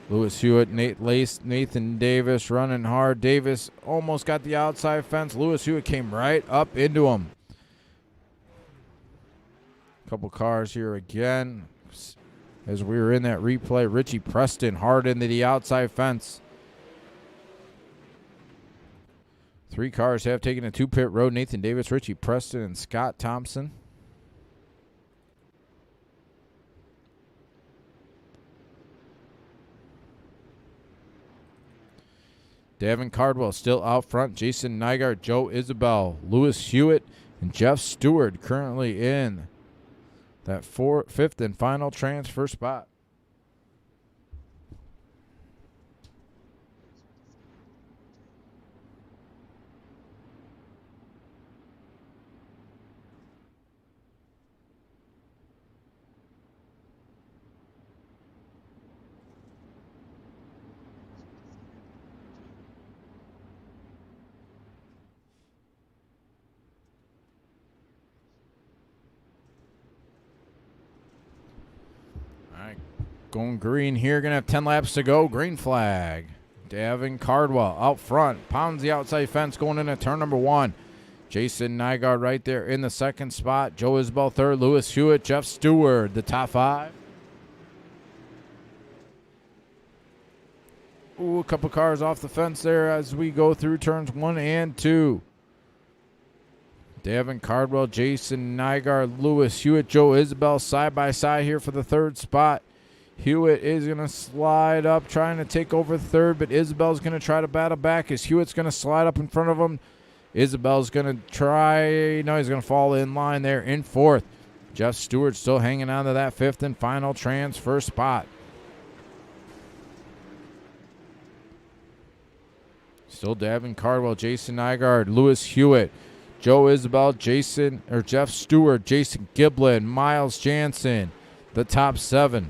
A: Lewis Hewitt, Nathan Davis running hard. Davis almost got the outside fence. Lewis Hewitt came right up into him. Couple cars here again. As we were in that replay, Richie Preston hard into the outside fence. 3 cars have taken a 2-pit road. Nathan Davis, Richie Preston, and Scott Thompson. Davin Cardwell still out front. Jason Nygaard, Joe Isabel, Lewis Hewitt, and Jeff Stewart currently in that 5th and final transfer spot. Going green here. Going to have 10 laps to go. Green flag. Davin Cardwell out front. Pounds the outside fence going into turn number 1. Jason Nygaard right there in the 2nd spot. Joe Isabel 3rd. Lewis Hewitt. Jeff Stewart. The top 5. Ooh, a couple cars off the fence there as we go through turns 1 and 2. Davin Cardwell, Jason Nygaard, Lewis Hewitt, Joe Isabel side by side here for the 3rd spot. Hewitt is going to slide up, trying to take over 3rd, but Isabel's going to try to battle back as Hewitt's going to slide up in front of him. Isabel's going to try. No, he's going to fall in line there in 4th. Jeff Stewart still hanging on to that 5th and final transfer spot. Still Davin Cardwell, Jason Nygaard, Lewis Hewitt, Joe Isabel, Jeff Stewart, Jason Giblin, Miles Jansen, the top 7.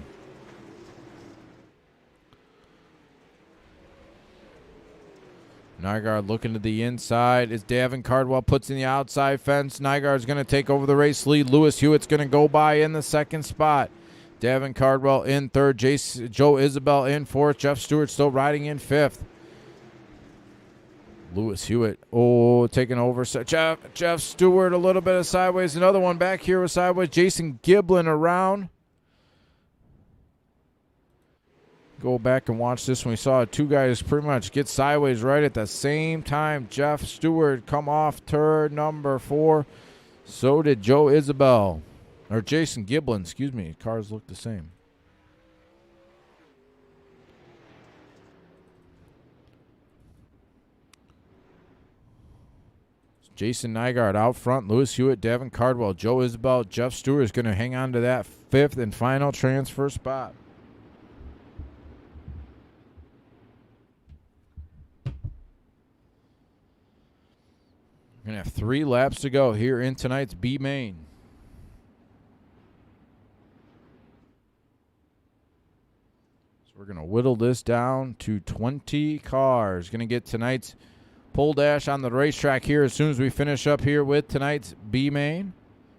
A: Nygaard looking to the inside as Davin Cardwell puts in the outside fence. Nygaard's going to take over the race lead. Lewis Hewitt's going to go by in the 2nd spot. Davin Cardwell in 3rd. Joe Isabel in 4th. Jeff Stewart still riding in 5th. Lewis Hewitt, taking over. Jeff Stewart a little bit of sideways. Another one back here with sideways. Jason Giblin around. Go back and watch this one. We saw 2 guys pretty much get sideways right at the same time. Jeff Stewart come off turn number 4. So did Joe Isabel. Or Jason Giblin, excuse me. Cars look the same. Jason Nygaard out front. Lewis Hewitt, Davin Cardwell, Joe Isabel, Jeff Stewart is going to hang on to that 5th and final transfer spot. We're going to have 3 laps to go here in tonight's B main. So we're going to whittle this down to 20 cars. Going to get tonight's pole dash on the racetrack here as soon as we finish up here with tonight's B main.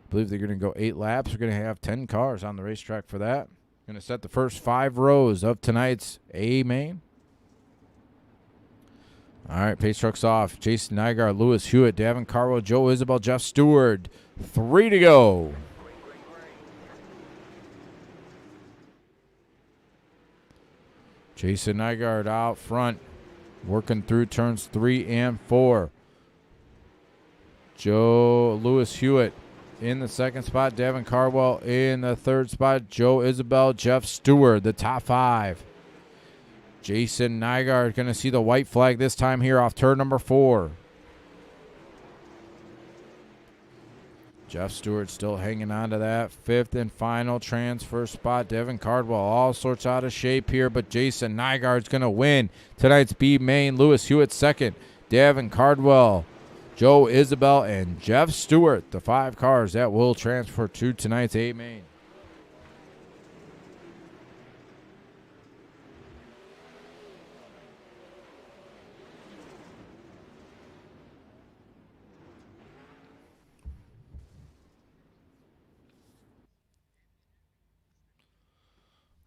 A: I believe they're going to go 8 laps. We're going to have 10 cars on the racetrack for that. Going to set the first 5 rows of tonight's A main. All right, pace truck's off. Jason Nygaard, Lewis Hewitt, Davin Carwell, Joe Isabel, Jeff Stewart. 3 to go. Jason Nygaard out front, working through turns 3 and 4. Lewis Hewitt in the second spot. Davin Carwell in the third spot. Joe Isabel, Jeff Stewart, the top 5. Jason Nygaard going to see the white flag this time here off turn number 4. Jeff Stewart still hanging on to that 5th and final transfer spot. Devin Cardwell all sorts out of shape here, but Jason Nygaard's going to win tonight's B main. Lewis Hewitt second. Devin Cardwell, Joe Isabel, and Jeff Stewart, the 5 cars that will transfer to tonight's A main.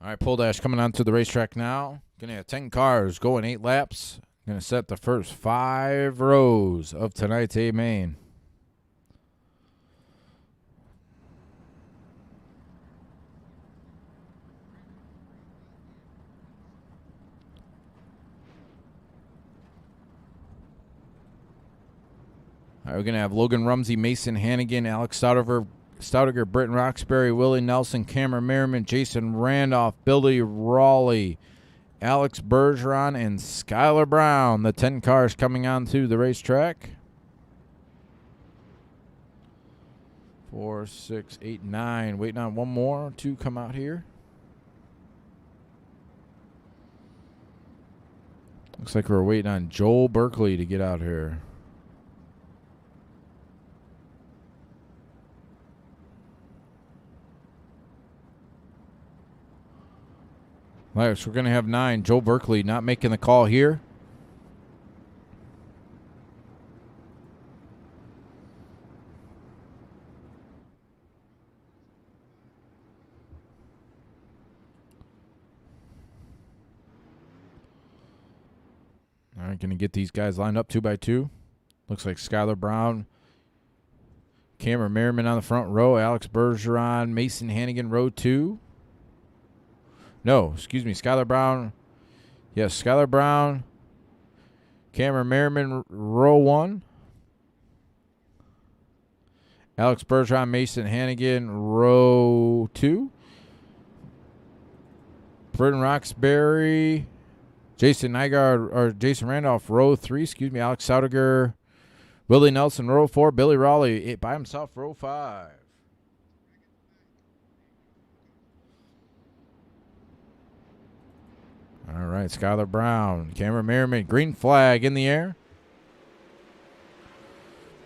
A: All right, pole dash coming onto the racetrack now. Going to have 10 cars going 8 laps. Going to set the first 5 rows of tonight's A main. All right, we're going to have Logan Rumsey, Mason Hannigan, Alex Stoudiger, Britton Roxbury, Willie Nelson, Cameron Merriman, Jason Randolph, Billy Raleigh, Alex Bergeron, and Skylar Brown. The 10 cars coming onto the racetrack. 4, 6, 8, 9. Waiting on one more to come out here. Looks like we're waiting on Joel Berkeley to get out here. All right, so we're going to have 9. Joe Berkeley not making the call here. All right, going to get these guys lined up 2 by 2. Looks like Skylar Brown, Cameron Merriman on the front row, Alex Bergeron, Mason Hannigan, row 2. No, excuse me, Skylar Brown. Yes, Skylar Brown, Cameron Merriman, row 1. Alex Bergeron, Mason Hannigan, row 2. Britton Roxbury, Jason Nygaard, or Jason Randolph, row 3. Excuse me, Alex Stoudiger, Willie Nelson, row 4. Billy Raleigh by himself, row 5. All right, Skylar Brown, Cameron Merriman, green flag in the air.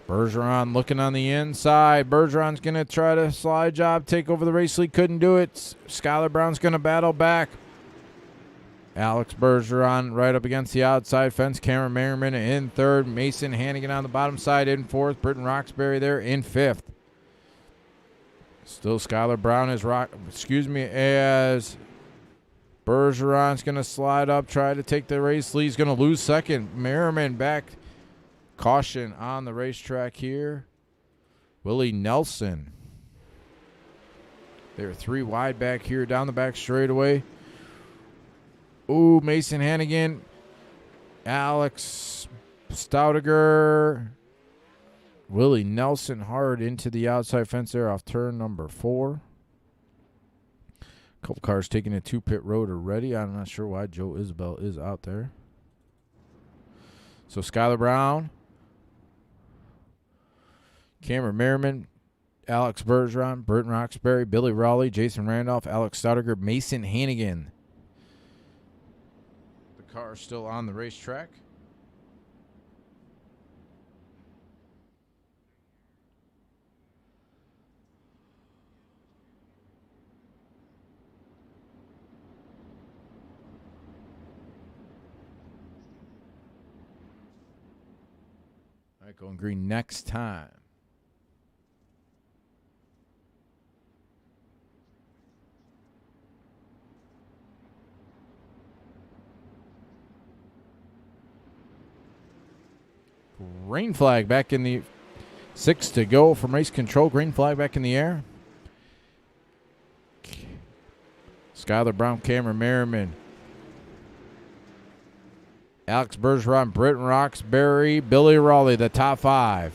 A: Bergeron looking on the inside. Bergeron's going to try to slide job, take over the race lead. Couldn't do it. Skylar Brown's going to battle back. Alex Bergeron right up against the outside fence. Cameron Merriman in 3rd. Mason Hannigan on the bottom side in 4th. Britton Roxbury there in 5th. Still Skylar Brown as Bergeron's going to slide up, try to take the race lead. He's going to lose 2nd. Merriman back. Caution on the racetrack here. Willie Nelson. They're 3 wide back here down the back straightaway. Ooh, Mason Hannigan. Alex Stoudiger. Willie Nelson hard into the outside fence there off turn number 4. Couple cars taking it to pit road already. I'm not sure why Joe Isabel is out there. So Skylar Brown, Cameron Merriman, Alex Bergeron, Britton Roxbury, Billy Raleigh, Jason Randolph, Alex Stoudiger, Mason Hannigan. The car is still on the racetrack. All right, going green next time. Green flag back in the 6 to go from race control. Green flag back in the air. Skylar Brown, Cameron Merriman, Alex Bergeron, Britton Roxbury, Billy Raleigh, the top 5.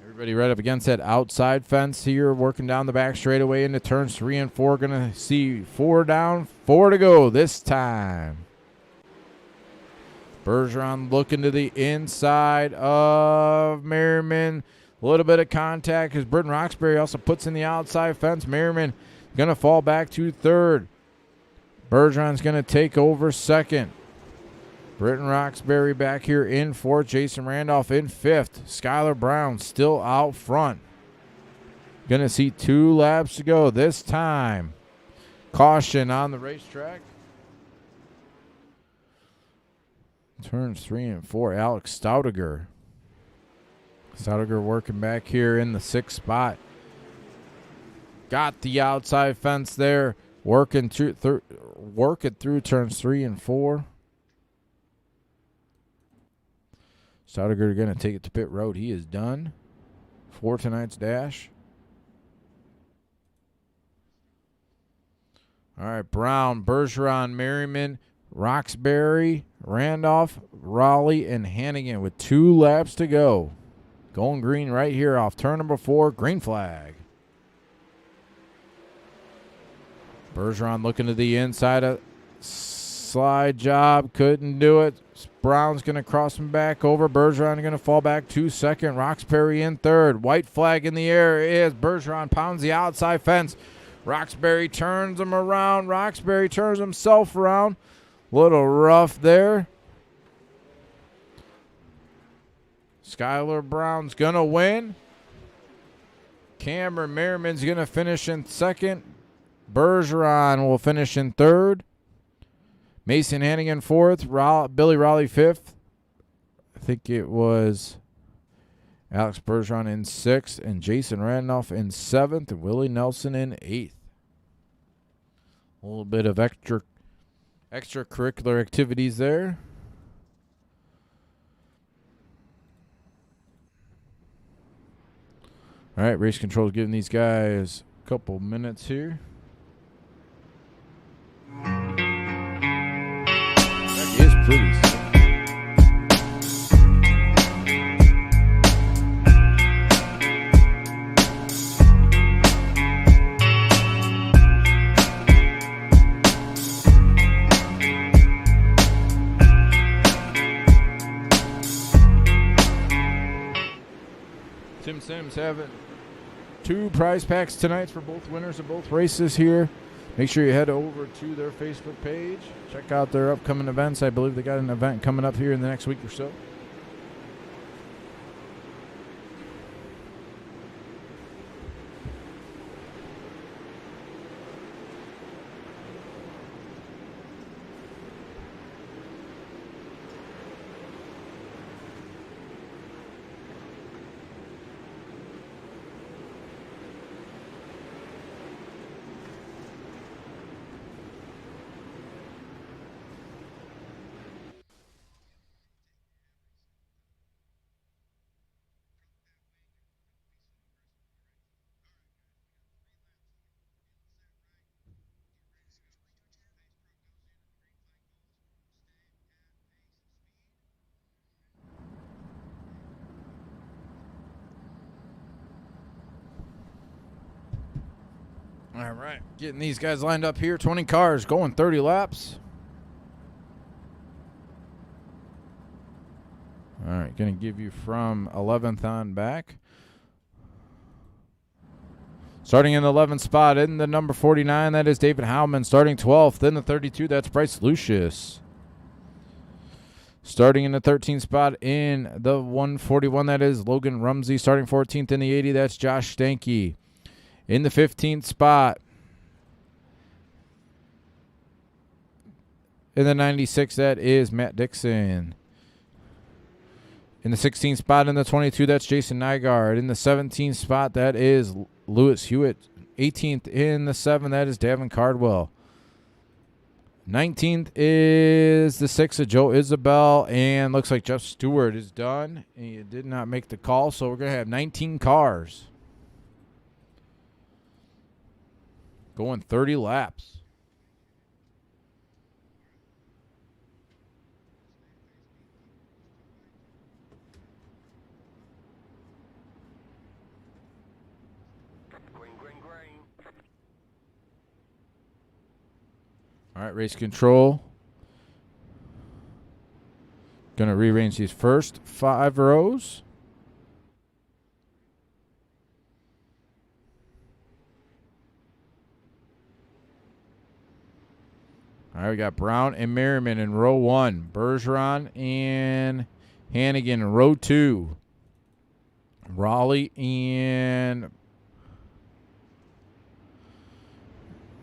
A: Everybody right up against that outside fence here, working down the back straightaway into turns 3 and 4. Going to see 4 down, 4 to go this time. Bergeron looking to the inside of Merriman. A little bit of contact as Britton Roxbury also puts in the outside fence. Merriman going to fall back to 3rd. Bergeron's going to take over 2nd. Britton Roxbury back here in 4th. Jason Randolph in 5th. Skylar Brown still out front. Going to see 2 laps to go this time. Caution on the racetrack. Turns 3 and 4. Alex Stoudiger. Stoudiger working back here in the 6th spot. Got the outside fence there. Working through turns 3 and 4. Stoudiger going to take it to pit road. He is done for tonight's dash. All right, Brown, Bergeron, Merriman, Roxbury, Randolph, Raleigh, and Hannigan with 2 laps to go. Going green right here off turn number 4, green flag. Bergeron looking to the inside of slide job, couldn't do it. Brown's going to cross him back over. Bergeron going to fall back to 2nd. Roxbury in 3rd. White flag in the air is Bergeron pounds the outside fence. Roxbury turns him around. Roxbury turns himself around. Little rough there. Skylar Brown's going to win. Cameron Merriman's going to finish in 2nd. Bergeron will finish in 3rd. Mason Hannigan 4th. Billy Raleigh 5th. I think it was Alex Bergeron in 6th. And Jason Randolph in 7th. And Willie Nelson in 8th. A little bit of extracurricular activities there. All right, race control is giving these guys a couple minutes here. That is pretty. Tim Sims having 2 prize packs tonight for both winners of both races here. Make sure you head over to their Facebook page. Check out their upcoming events. I believe they got an event coming up here in the next week or so. All right, getting these guys lined up here. 20 cars going 30 laps. All right, going to give you from 11th on back. Starting in the 11th spot in the number 49, that is David Howman. Starting 12th in the 32, that's Bryce Lucius. Starting in the 13th spot in the 141, that is Logan Rumsey. Starting 14th in the 80, that's Josh Stanky. In the 15th spot, in the 96, that is Matt Dixon. In the 16th spot in the 22, that's Jason Nygaard. In the 17th spot, that is Lewis Hewitt. 18th in the 7, that is Davin Cardwell. 19th is the 6 of Joe Isabel, and looks like Jeff Stewart is done. He did not make the call, so we're going to have 19 cars going 30 laps. All right, race control. Going to rearrange these first 5 rows. All right, we got Brown and Merriman in row 1. Bergeron and Hannigan in row 2. Raleigh and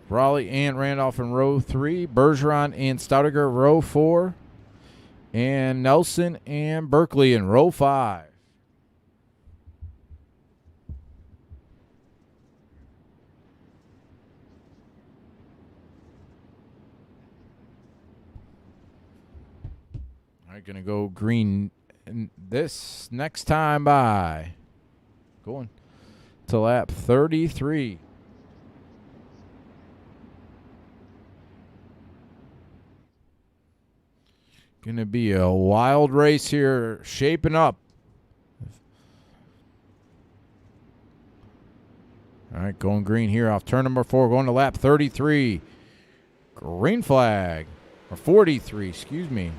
A: Randolph in row 3. Bergeron and Stoudiger row 4. And Nelson and Berkeley in row 5. All right, going to go green this next time by. Going to lap 33. Going to be a wild race here, shaping up. All right, going green here off turn number 4, going to lap 33. Green flag, or 43, excuse me.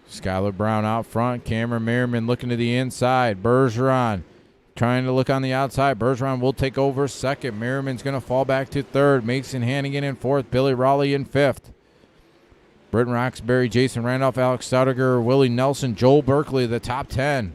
A: Skylar Brown out front. Cameron Merriman looking to the inside. Bergeron trying to look on the outside. Bergeron will take over second. Merriman's going to fall back to third. Mason Hannigan in fourth. Billy Raleigh in fifth. Britton Roxbury, Jason Randolph, Alex Stoudiger, Willie Nelson, Joel Berkeley, the top 10.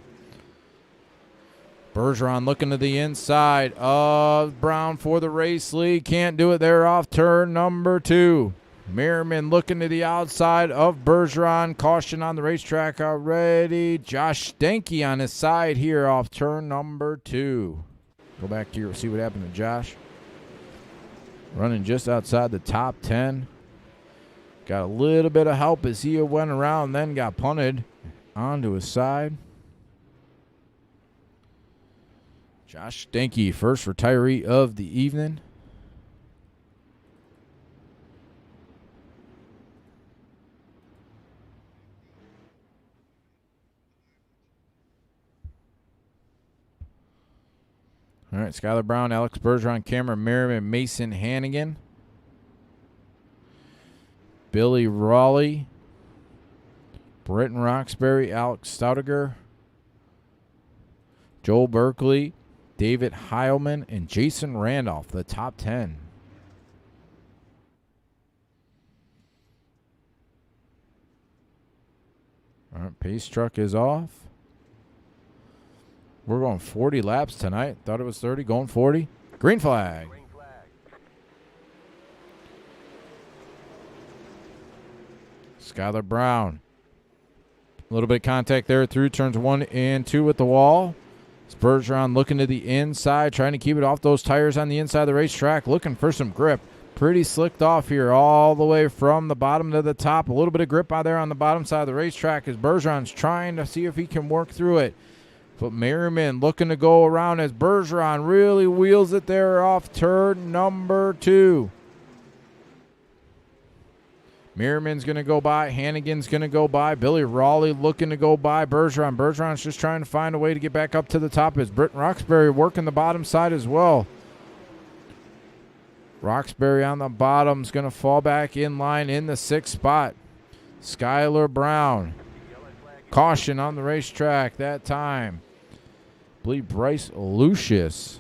A: Bergeron looking to the inside of Brown for the race lead. Can't do it there off turn number 2. Merriman looking to the outside of Bergeron. Caution on the racetrack already. Josh Stanky on his side here off turn number 2. Go back here, see what happened to Josh. Running just outside the top 10. Got a little bit of help as he went around, then got punted onto his side. Josh Stanky, first retiree of the evening. All right, Skylar Brown, Alex Bergeron, Cameron Merriman, Mason Hannigan, Billy Raleigh, Britton Roxbury, Alex Stoudiger, Joel Berkeley, David Heilman, and Jason Randolph, the top 10. All right, pace truck is off. We're going 40 laps tonight. Thought it was 30, going 40. Green flag. Skylar Brown. A little bit of contact there through turns 1 and 2 with the wall. Bergeron looking to the inside, trying to keep it off those tires on the inside of the racetrack, looking for some grip. Pretty slicked off here all the way from the bottom to the top. A little bit of grip out there on the bottom side of the racetrack as Bergeron's trying to see if he can work through it. But Merriman looking to go around as Bergeron really wheels it there off turn number 2. Merriman's going to go by. Hannigan's going to go by. Billy Raleigh looking to go by Bergeron. Bergeron's just trying to find a way to get back up to the top as Britton Roxbury working the bottom side as well. Roxbury on the bottom is going to fall back in line in the 6th spot. Skylar Brown. Caution on the racetrack that time. I believe Bryce Lucius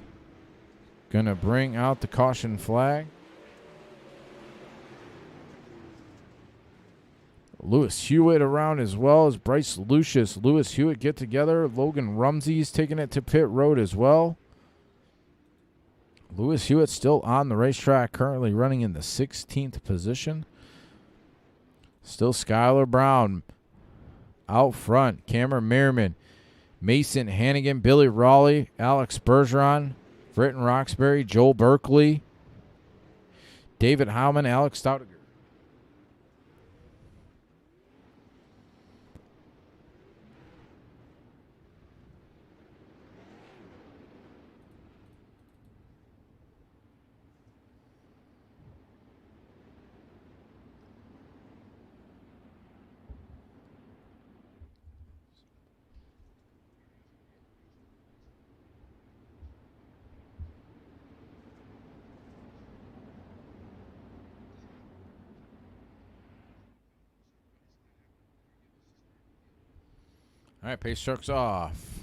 A: going to bring out the caution flag. Lewis Hewitt around as well as Bryce Lucius. Lewis Hewitt get together. Logan Rumsey's taking it to pit road as well. Lewis Hewitt still on the racetrack, currently running in the 16th position. Still Skylar Brown out front. Cameron Merriman, Mason Hannigan, Billy Raleigh, Alex Bergeron, Britton Roxbury, Joel Berkeley, David Howman, Alex Stoudiger. All right, pace truck's off.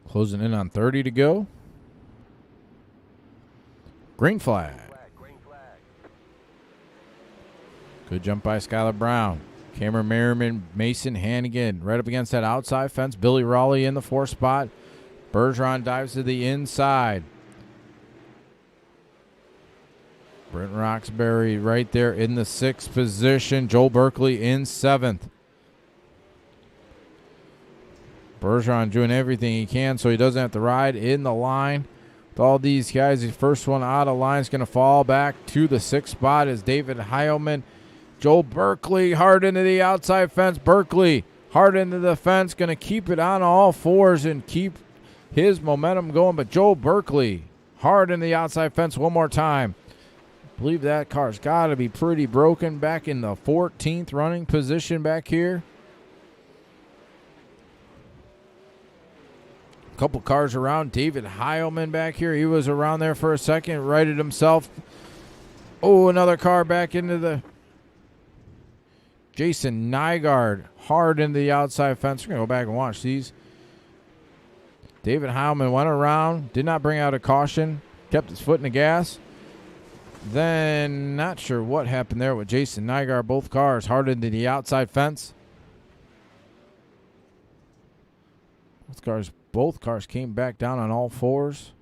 A: Closing in on 30 to go. Green flag. Good jump by Skylar Brown. Cameron Merriman, Mason Hannigan right up against that outside fence. Billy Raleigh in the 4th spot. Bergeron dives to the inside. Brent Roxbury right there in the 6th position. Joel Berkeley in 7th. Bergeron doing everything he can so he doesn't have to ride in the line. With all these guys, the first one out of line is going to fall back to the 6th spot is David Heilman. Joel Berkeley hard into the outside fence. Berkeley hard into the fence, going to keep it on all fours and keep his momentum going. But Joel Berkeley hard in the outside fence one more time. I believe that car's got to be pretty broken. Back in the 14th running position back here. Couple cars around. David Heilman back here. He was around there for a second. Righted himself. Oh, another car back into the... Jason Nygaard hard into the outside fence. We're going to go back and watch these. David Heilman went around. Did not bring out a caution. Kept his foot in the gas. Then, not sure what happened there with Jason Nygaard. Both cars hard into the outside fence. Both cars came back down on all fours.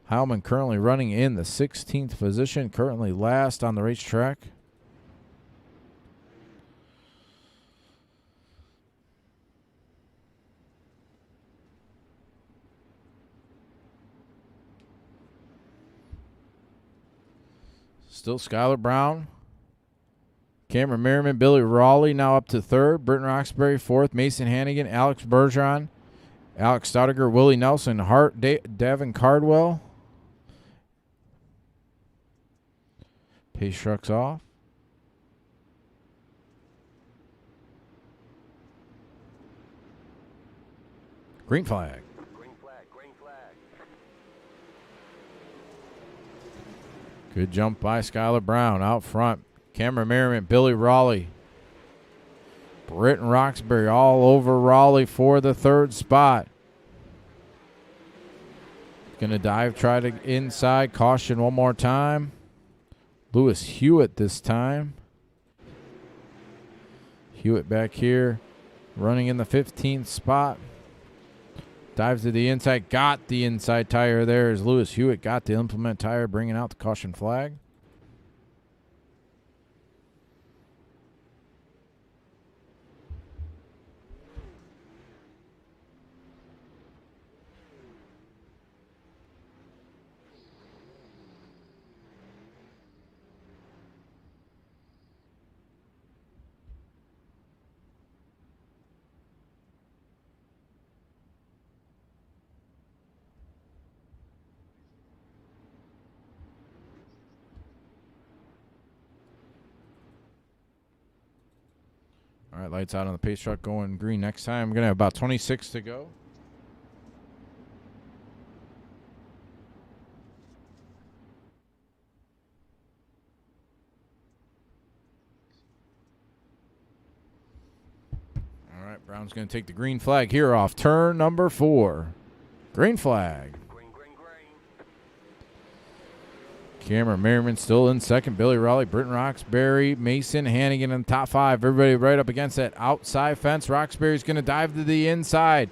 A: Heilman currently running in the 16th position, currently last on the racetrack. Still Skylar Brown. Cameron Merriman, Billy Raleigh now up to 3rd. Britton Roxbury 4th. Mason Hannigan, Alex Bergeron, Alex Stoudiger, Willie Nelson, Hart, Davin Cardwell. Pace truck's off. Green flag.
E: Green flag, green flag.
A: Good jump by Skylar Brown out front. Cameron Merriman, Billy Raleigh. Britton Roxbury all over Raleigh for the 3rd spot. Going to dive, try to inside. Caution one more time. Lewis Hewitt this time. Hewitt back here running in the 15th spot. Dives to the inside. Got the inside tire there as Lewis Hewitt got the implement tire, bringing out the caution flag. All right, lights out on the pace truck going green next time. We're going to have about 26 to go. All right, Brown's going to take the green flag here off turn number 4. Green flag. Cameron Merriman still in 2nd. Billy Raleigh, Britton Roxbury, Mason Hannigan in the top 5. Everybody right up against that outside fence. Roxbury's going to dive to the inside.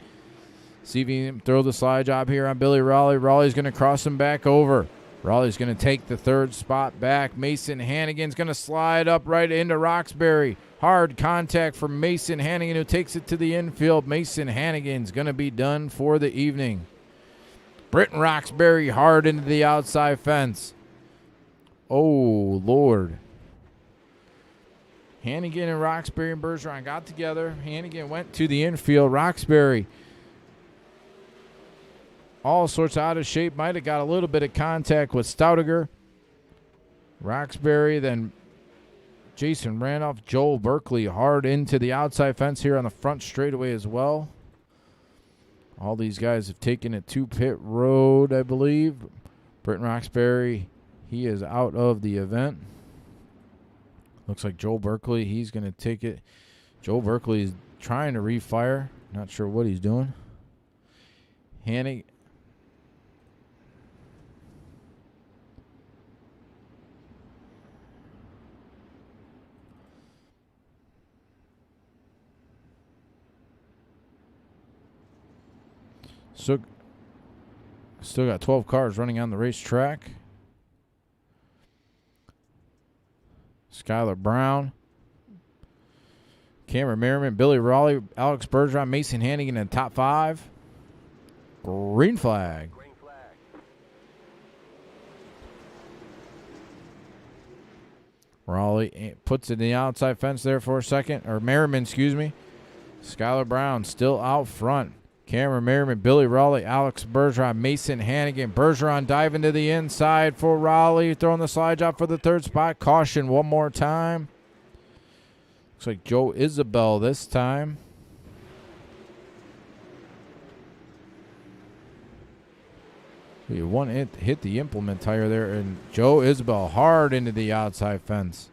A: See if he can throw the slide job here on Billy Raleigh. Raleigh's going to cross him back over. Raleigh's going to take the third spot back. Mason Hannigan's going to slide up right into Roxbury. Hard contact from Mason Hannigan, who takes it to the infield. Mason Hannigan's going to be done for the evening. Britton Roxbury hard into the outside fence. Oh, Lord. Hannigan and Roxbury and Bergeron got together. Hannigan went to the infield. Roxbury, all sorts out of shape, might have got a little bit of contact with Stautiger. Roxbury, then Jason Randolph, Joel Berkeley hard into the outside fence here on the front straightaway as well. All these guys have taken it to pit road, I believe. Britton Roxbury, he is out of the event. Looks like Joel Berkeley, he's going to take it. Joel Berkeley is trying to refire. Not sure what he's doing. Hannigan. Still got 12 cars running on the racetrack. Skylar Brown, Cameron Merriman, Billy Raleigh, Alex Bergeron, Mason Hannigan in the top 5. Green flag.
E: Green flag.
A: Raleigh puts it in the outside fence there for a second. Or Merriman, excuse me. Skylar Brown still out front. Cameron Merriman, Billy Raleigh, Alex Bergeron, Mason Hannigan. Bergeron diving to the inside for Raleigh, throwing the slide job for the third spot. Caution one more time. Looks like Joe Isabel this time. One hit the implement tire there, and Joe Isabel hard into the outside fence.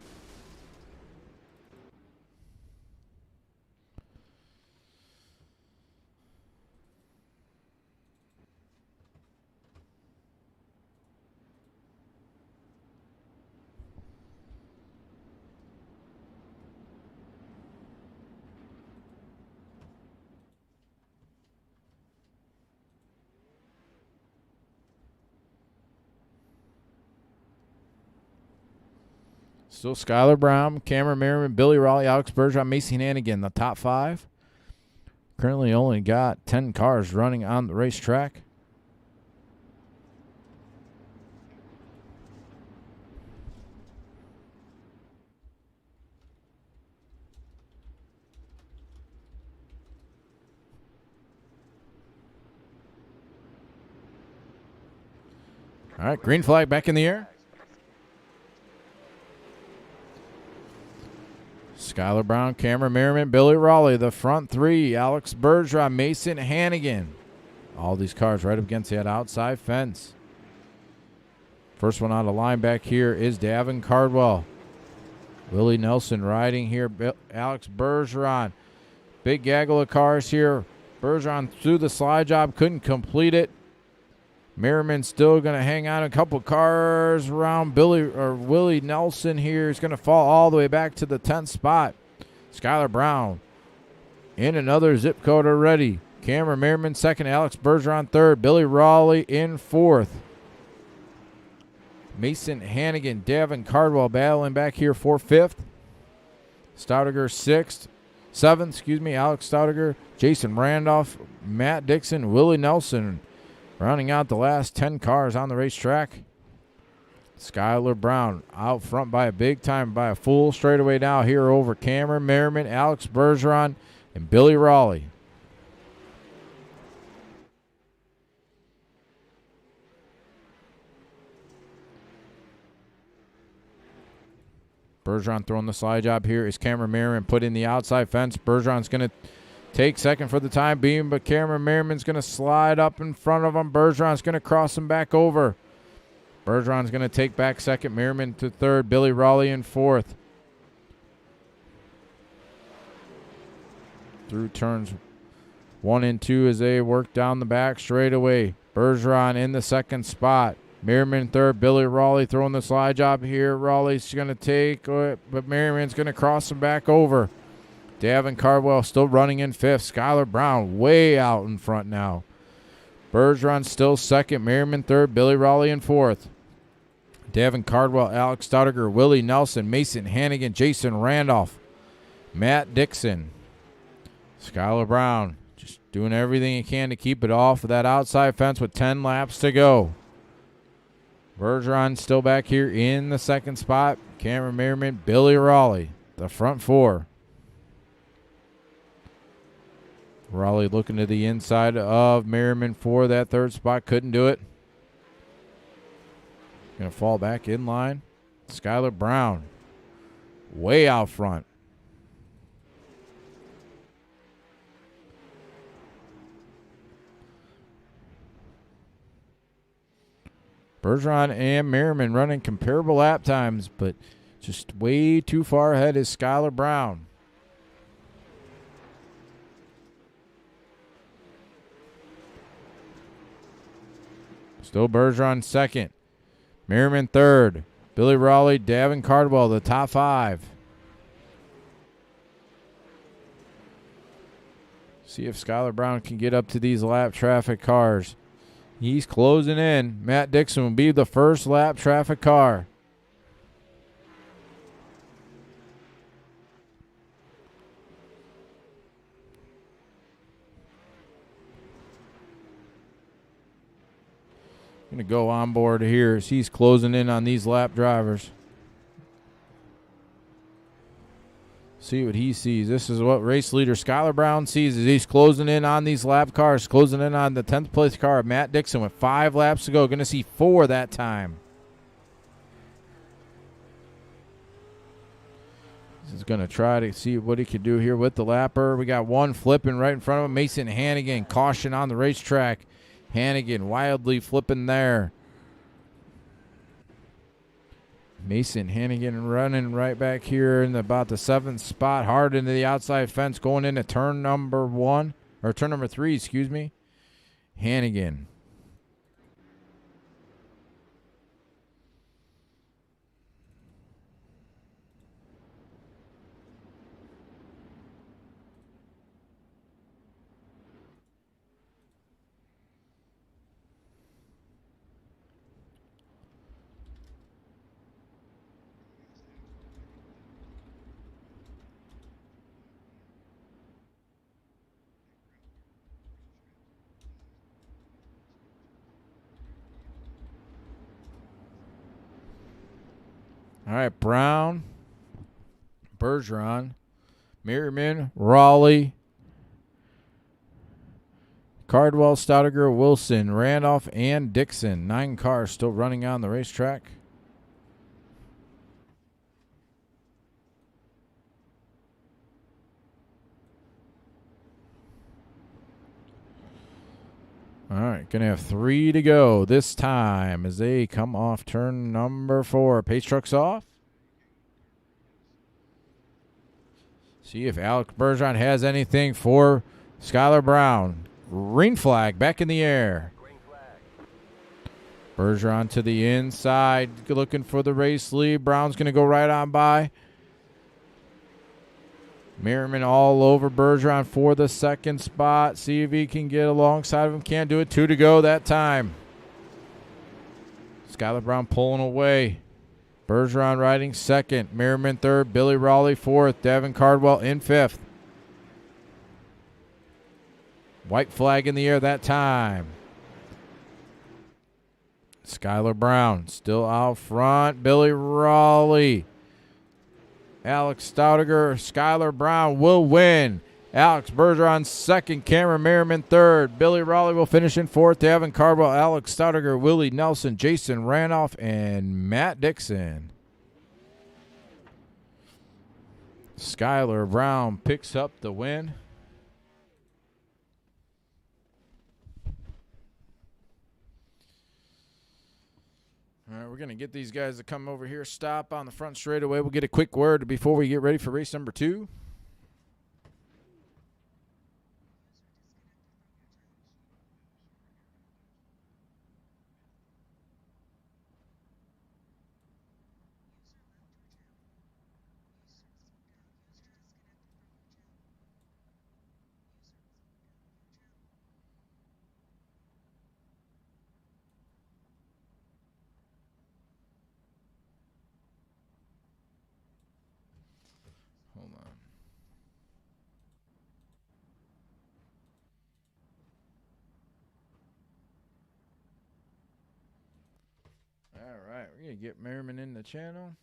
A: Still Skylar Brown, Cameron Merriman, Billy Raleigh, Alex Bergeron, Mason Hannigan, the top 5. Currently only got 10 cars running on the racetrack. All right, green flag back in the air. Skylar Brown, Cameron Merriman, Billy Raleigh, the front 3. Alex Bergeron, Mason Hannigan. All these cars right up against that outside fence. First one out of line back here is Davin Cardwell. Willie Nelson riding here. Alex Bergeron. Big gaggle of cars here. Bergeron threw the slide job, couldn't complete it. Merriman still going to hang on a couple cars around Willie Nelson here. He's going to fall all the way back to the 10th spot. Skylar Brown in another zip code already. Cameron Merriman second, Alex Bergeron third, Billy Raleigh in 4th. Mason Hannigan, Davin Cardwell battling back here for 5th. Stautiger 7th, Alex Stautiger, Jason Randolph, Matt Dixon, Willie Nelson. Rounding out the last 10 cars on the racetrack. Skylar Brown out front by a full straightaway now here over Cameron Merriman, Alex Bergeron, and Billy Raleigh. Bergeron throwing the slide job here is Cameron Merriman put in the outside fence. Bergeron's going to take second for the time being, but Cameron Merriman's going to slide up in front of him. Bergeron's going to cross him back over. Bergeron's going to take back second. Merriman to third. Billy Raleigh in 4th. Through turns 1 and 2 as they work down the back straightaway. Bergeron in the second spot. Merriman third. Billy Raleigh throwing the slide job here. Raleigh's going to take, but Merriman's going to cross him back over. Davin Cardwell still running in 5th. Skylar Brown way out in front now. Bergeron still second. Merriman third. Billy Raleigh in 4th. Davin Cardwell, Alex Stoudiger, Willie Nelson, Mason Hannigan, Jason Randolph, Matt Dixon, Skylar Brown just doing everything he can to keep it off of that outside fence with 10 laps to go. Bergeron still back here in the second spot. Cameron Merriman, Billy Raleigh, the front four. Raleigh looking to the inside of Merriman for that third spot. Couldn't do it. Going to fall back in line. Skylar Brown way out front. Bergeron and Merriman running comparable lap times, but just way too far ahead is Skylar Brown. Still Bergeron second. Merriman third. Billy Raleigh, Davin Cardwell, the top five. See if Skylar Brown can get up to these lap traffic cars. He's closing in. Matt Dixon will be the first lap traffic car. Going to go on board here as he's closing in on these lap drivers. See what he sees. This is what race leader Skylar Brown sees as he's closing in on these lap cars, closing in on the 10th place car of Matt Dixon with 5 laps to go. Going to see 4 that time. This is going to try to see what he can do here with the lapper. We got one flipping right in front of him. Mason Hannigan, caution on the racetrack. Hannigan wildly flipping there. Mason Hannigan running right back here in about the 7th spot, hard into the outside fence, going into turn number 3, excuse me. Hannigan. All right, Brown, Bergeron, Merriman, Raleigh, Cardwell, Stoudiger, Wilson, Randolph, and Dixon. 9 cars still running on the racetrack. All right, going to have 3 to go this time as they come off turn number 4. Pace truck's off. See if Alex Bergeron has anything for Skylar Brown. Green flag back in the air.
E: Green flag.
A: Bergeron to the inside, looking for the race lead. Brown's going to go right on by. Merriman all over Bergeron for the second spot. See if he can get alongside of him. Can't do it. 2 to go that time. Skylar Brown pulling away. Bergeron riding second. Merriman third. Billy Raleigh fourth. Davin Cardwell in fifth. White flag in the air that time. Skylar Brown still out front. Billy Raleigh. Alex Stoudiger, Skylar Brown will win. Alex Bergeron second, Cameron Merriman third. Billy Raleigh will finish in fourth. Davin Cardwell, Alex Stoudiger, Willie Nelson, Jason Randolph, and Matt Dixon. Skylar Brown picks up the win. All right, we're going to get these guys to come over here, stop on the front straightaway. We'll get a quick word before we get ready for race number 2. All right, we're going to get Merriman in the channel.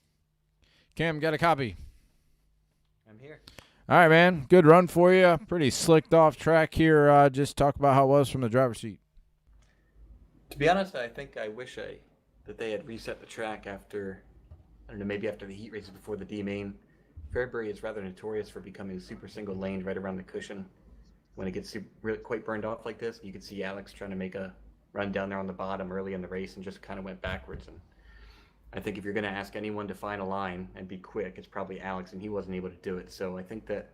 A: Cam, got a copy?
F: I'm here.
A: All right, man. Good run for you. Pretty slicked off track here. Just talk about how it was from the driver's seat.
F: To be honest, I think I wish that they had reset the track after, I don't know, maybe after the heat races before the D main. Fairbury is rather notorious for becoming super single lane right around the cushion. When it gets really quite burned off like this, you could see Alex trying to make a run down there on the bottom early in the race and just kind of went backwards. And I think if you're going to ask anyone to find a line and be quick, it's probably Alex, and he wasn't able to do it. So I think that,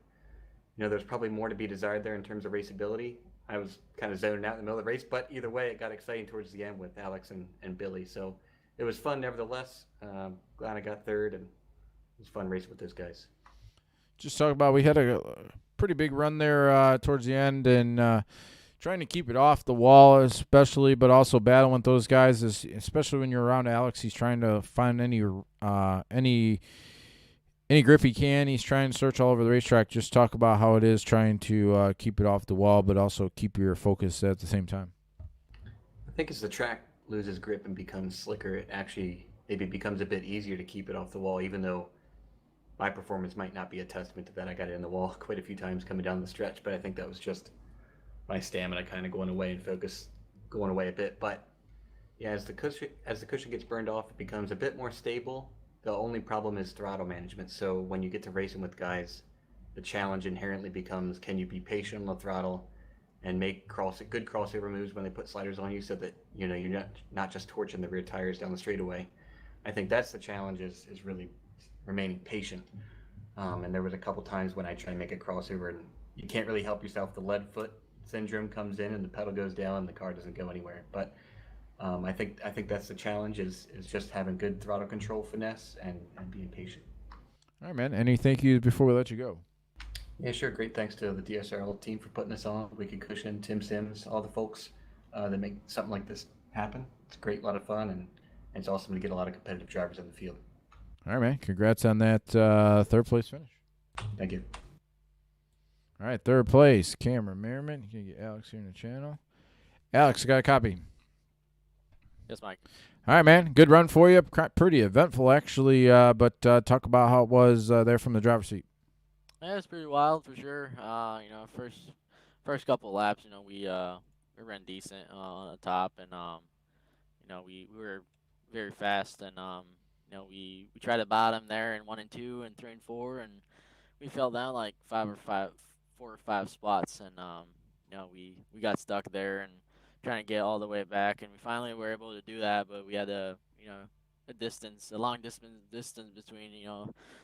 F: there's probably more to be desired there in terms of raceability. I was kind of zoning out in the middle of the race, but either way, it got exciting towards the end with Alex and Billy. So it was fun nevertheless. Glad I got third, and it was fun racing with those guys.
A: Just talk about we had a pretty big run there towards the end, and trying to keep it off the wall especially, but also battling with those guys, especially when you're around Alex. He's trying to find any grip he can. He's trying to search all over the racetrack. Just talk about how it is trying to keep it off the wall, but also keep your focus at the same time.
F: I think as the track loses grip and becomes slicker, it actually maybe becomes a bit easier to keep it off the wall, even though my performance might not be a testament to that. I got it in the wall quite a few times coming down the stretch, but I think that was just my stamina kind of going away and focus going away a bit. But yeah, as the cushion gets burned off, it becomes a bit more stable. The only problem is throttle management. So when you get to racing with guys, the challenge inherently becomes, can you be patient on the throttle and make good crossover moves when they put sliders on you, so that you're not just torching the rear tires down the straightaway. I think that's the challenge, is really remaining patient. And there was a couple times when I try to make a crossover and you can't really help yourself. The lead foot syndrome comes in and the pedal goes down and the car doesn't go anywhere. But I think that's the challenge, is just having good throttle control finesse and being patient.
A: All right, man. Any thank yous before we let you go?
F: Yeah, sure. Great thanks to the DSRL team for putting this on. Wicked Cushion, Tim Sims, all the folks that make something like this happen. It's great, a lot of fun, and it's awesome to get a lot of competitive drivers in the field.
A: All right, man. Congrats on that third place finish.
F: Thank you.
A: All right, third place, Cameron Merriman. You can get Alex here in the channel. Alex, I got a copy.
G: Yes, Mike.
A: All right, man. Good run for you. Pretty eventful, actually. But talk about how it was there from the driver's seat.
G: Yeah, it's pretty wild for sure. First couple laps, we ran decent on the top, and we were very fast, and we tried to bottom there in 1 and 2 and 3 and 4, and we fell down like 4 or 5 spots, and we got stuck there and trying to get all the way back, and we finally were able to do that, but we had a long distance between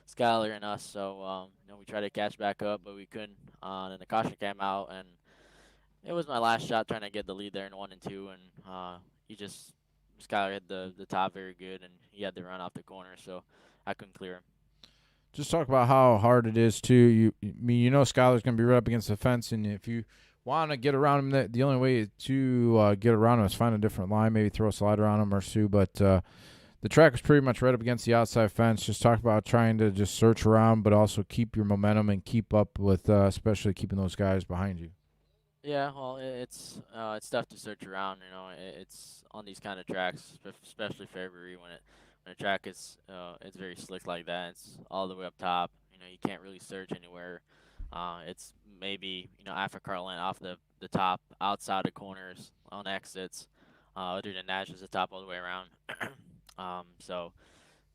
G: Skylar and us, so we tried to catch back up, but we couldn't. And the caution came out, and it was my last shot trying to get the lead there in 1 and 2, and Skylar had the top very good, and he had to run off the corner, so I couldn't clear him.
A: Just talk about how hard it is too. Skylar's going to be right up against the fence, and if you want to get around him, the only way to get around him is find a different line, maybe throw a slider on him or two. But the track was pretty much right up against the outside fence. Just talk about trying to just search around, but also keep your momentum and keep up with, especially keeping those guys behind you.
G: Yeah, well, it's tough to search around. It's on these kind of tracks, especially Fairbury, when the track is it's very slick like that. It's all the way up top. You can't really search anywhere. It's maybe after Carlin off the top outside the corners on exits. Other than that, just the top all the way around. So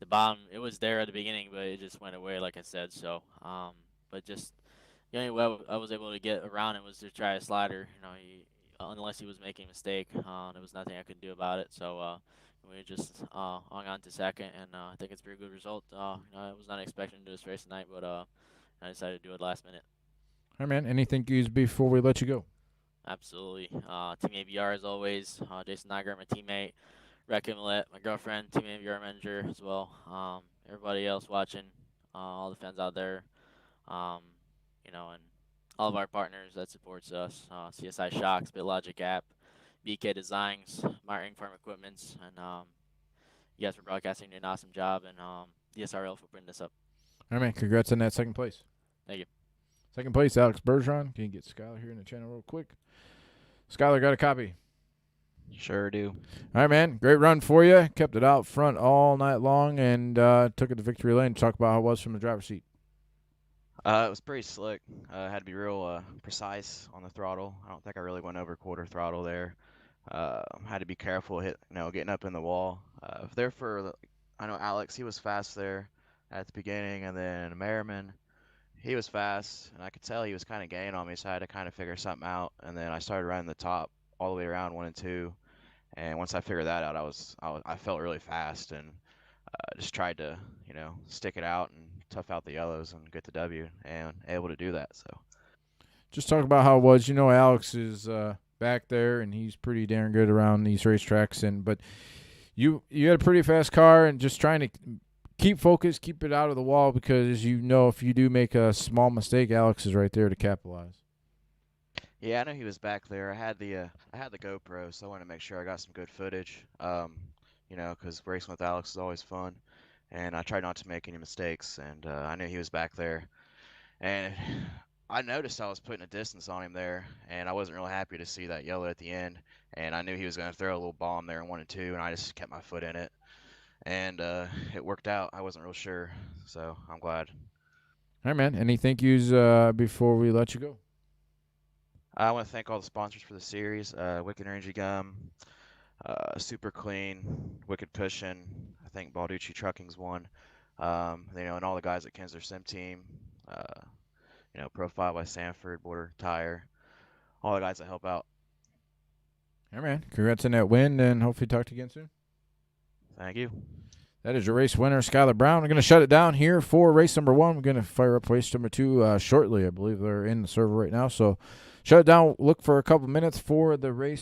G: the bottom, it was there at the beginning, but it just went away, like I said. So, but just the only way I was able to get around it was to try a slider. Unless he was making a mistake, there was nothing I could do about it. So we just hung on to second, and I think it's a pretty good result. I was not expecting to do this race tonight, but I decided to do it last minute.
A: All right, man. Any thank yous before we let you go?
G: Absolutely. Team ABR as always. Jason Niger, my teammate. Recca Millette, my girlfriend, Team ABR manager as well. Everybody else watching, all the fans out there, and all of our partners that supports us. CSI Shocks, BitLogic app, BK Designs, Martin Farm Equipments, and you guys for broadcasting, doing an awesome job, and DSRL for putting this up.
A: All right, man. Congrats on that second place.
G: Thank you.
A: Second place, Alex Bergeron. Can you get Skylar here in the channel real quick? Skylar, got a copy?
H: Sure do.
A: All right, man. Great run for you. Kept it out front all night long and took it to victory lane. Talk about how it was from the driver's seat.
H: It was pretty slick. Had to be real precise on the throttle. I don't think I really went over quarter throttle there. Had to be careful, getting up in the wall. I know Alex, he was fast there at the beginning, and then Merriman, he was fast, and I could tell he was kind of gaining on me, so I had to kind of figure something out. And then I started running the top all the way around 1 and 2, and once I figured that out, I felt really fast, and just tried to stick it out and tough out the yellows and get the W, and able to do that. So
A: Just talk about how it was. Alex is back there, and he's pretty darn good around these racetracks. But you had a pretty fast car, and just trying to keep focused, keep it out of the wall, because if you do make a small mistake, Alex is right there to capitalize.
H: yeah, I know he was back there. I had the GoPro, so I wanted to make sure I got some good footage. Because racing with Alex is always fun, and I tried not to make any mistakes. And I knew he was back there, and I noticed I was putting a distance on him there, and I wasn't real happy to see that yellow at the end. And I knew he was going to throw a little bomb there in 1 and 2, and I just kept my foot in it, and it worked out. I wasn't real sure, so I'm glad.
A: All right, man. Any thank yous before we let you go?
H: I want to thank all the sponsors for the series: Wicked Energy Gum, Super Clean, Wicked Cushion. I think Balducci Trucking's one. And all the guys at Kinsler Sim Team. Profile by Sanford, Border Tire. All the guys that help out.
A: All right, man. Congrats on that win, and hopefully talk to you again soon.
H: Thank you.
A: That is your race winner, Skylar Brown. We're going to shut it down here for race number 1. We're going to fire up race number 2 shortly. I believe they're in the server right now. So shut it down. Look for a couple minutes for the race